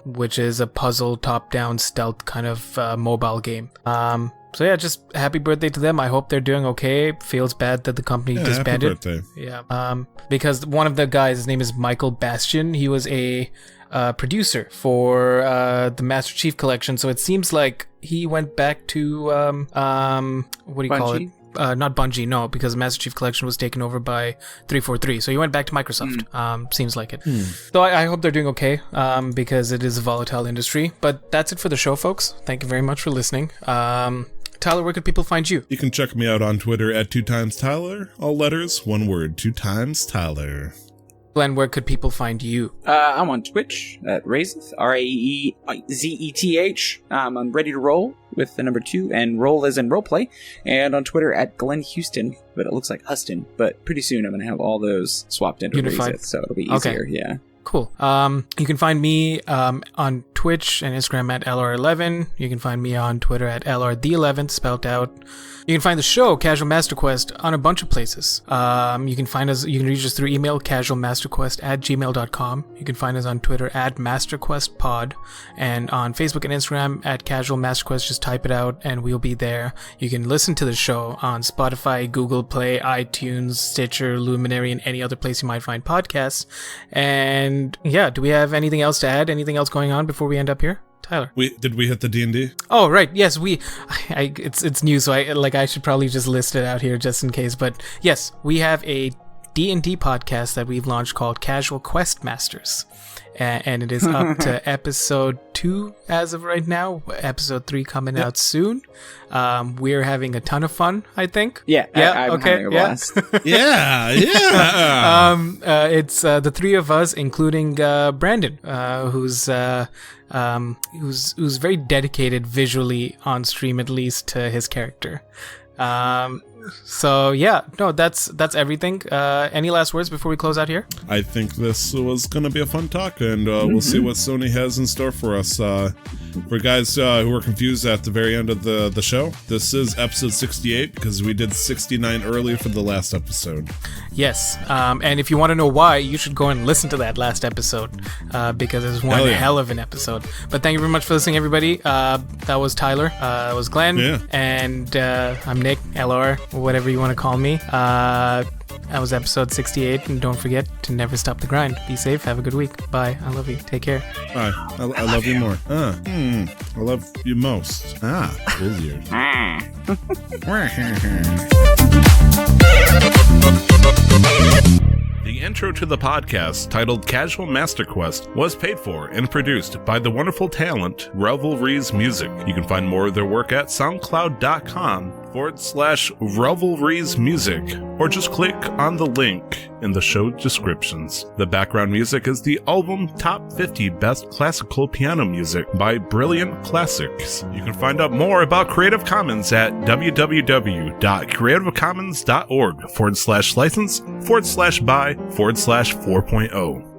which is a puzzle top-down stealth kind of mobile game. So yeah, just happy birthday to them. I hope they're doing okay. Feels bad that the company disbanded. Happy birthday. Yeah. Because one of the guys, his name is Michael Bastian. He was a producer for the Master Chief Collection. So it seems like he went back to what do you call it? Not Bungie, no, because Master Chief Collection was taken over by 343. So he went back to Microsoft. Seems like it. So I hope they're doing okay, because it is a volatile industry. But that's it for the show, folks. Thank you very much for listening. Tyler, where can people find you? You can check me out on Twitter at 2timestyler. All letters, one word, 2timestyler. Glenn, where could people find you? I'm on Twitch at Raezeth, Raezeth. I'm Ready to Roll with the number 2, and roll as in roleplay. And on Twitter at Glenn Houston, but it looks like Huston. But pretty soon I'm going to have all those swapped into Unified. Raezeth, so it'll be easier. Okay. Yeah. Cool. You can find me on Twitch and Instagram at LR11. You can find me on Twitter at LR11, spelled out. You can find the show, Casual Master Quest, on a bunch of places. You can reach us through email, casualmasterquest@gmail.com. You can find us on Twitter at MasterQuestPod, and on Facebook and Instagram at Casual Master Quest. Just type it out and we'll be there. You can listen to the show on Spotify, Google Play, iTunes, Stitcher, Luminary, and any other place you might find podcasts. And yeah, do we have anything else to add? Anything else going on before we end up here? Tyler, did we hit the D&D? Oh, right. Yes, it's new, so I should probably just list it out here just in case. But yes, we have a D&D podcast that we've launched called Casual Quest Masters, and it is up to episode 2 as of right now. Episode 3 coming out soon. We're having a ton of fun, I think. Yeah. I'm having a blast. Yeah. It's the three of us, including Brandon, who's very dedicated visually on stream, at least to his character. So yeah, no, that's everything. Any last words before we close out here? I think this was going to be a fun talk, and we'll see what Sony has in store for us. For guys who were confused at the very end of the show, this is episode 68 because we did 69 early for the last episode. Yes, and if you want to know why, you should go and listen to that last episode because it's one hell of an episode. But thank you very much for listening, everybody. That was Tyler. That was Glenn. Yeah. And I'm Nick, LR, whatever you want to call me. That was episode 68, and don't forget to never stop the grind. Be safe. Have a good week. Bye. I love you. Take care. Bye. I love you more. I love you most. Easier. The intro to the podcast, titled Casual Master Quest, was paid for and produced by the wonderful talent Revelries Music. You can find more of their work at soundcloud.com/Revelries Music, or just click on the link in the show descriptions. The background music is the album Top 50 Best Classical Piano Music by Brilliant Classics. You can find out more about Creative Commons at www.creativecommons.org/license/by/4.0.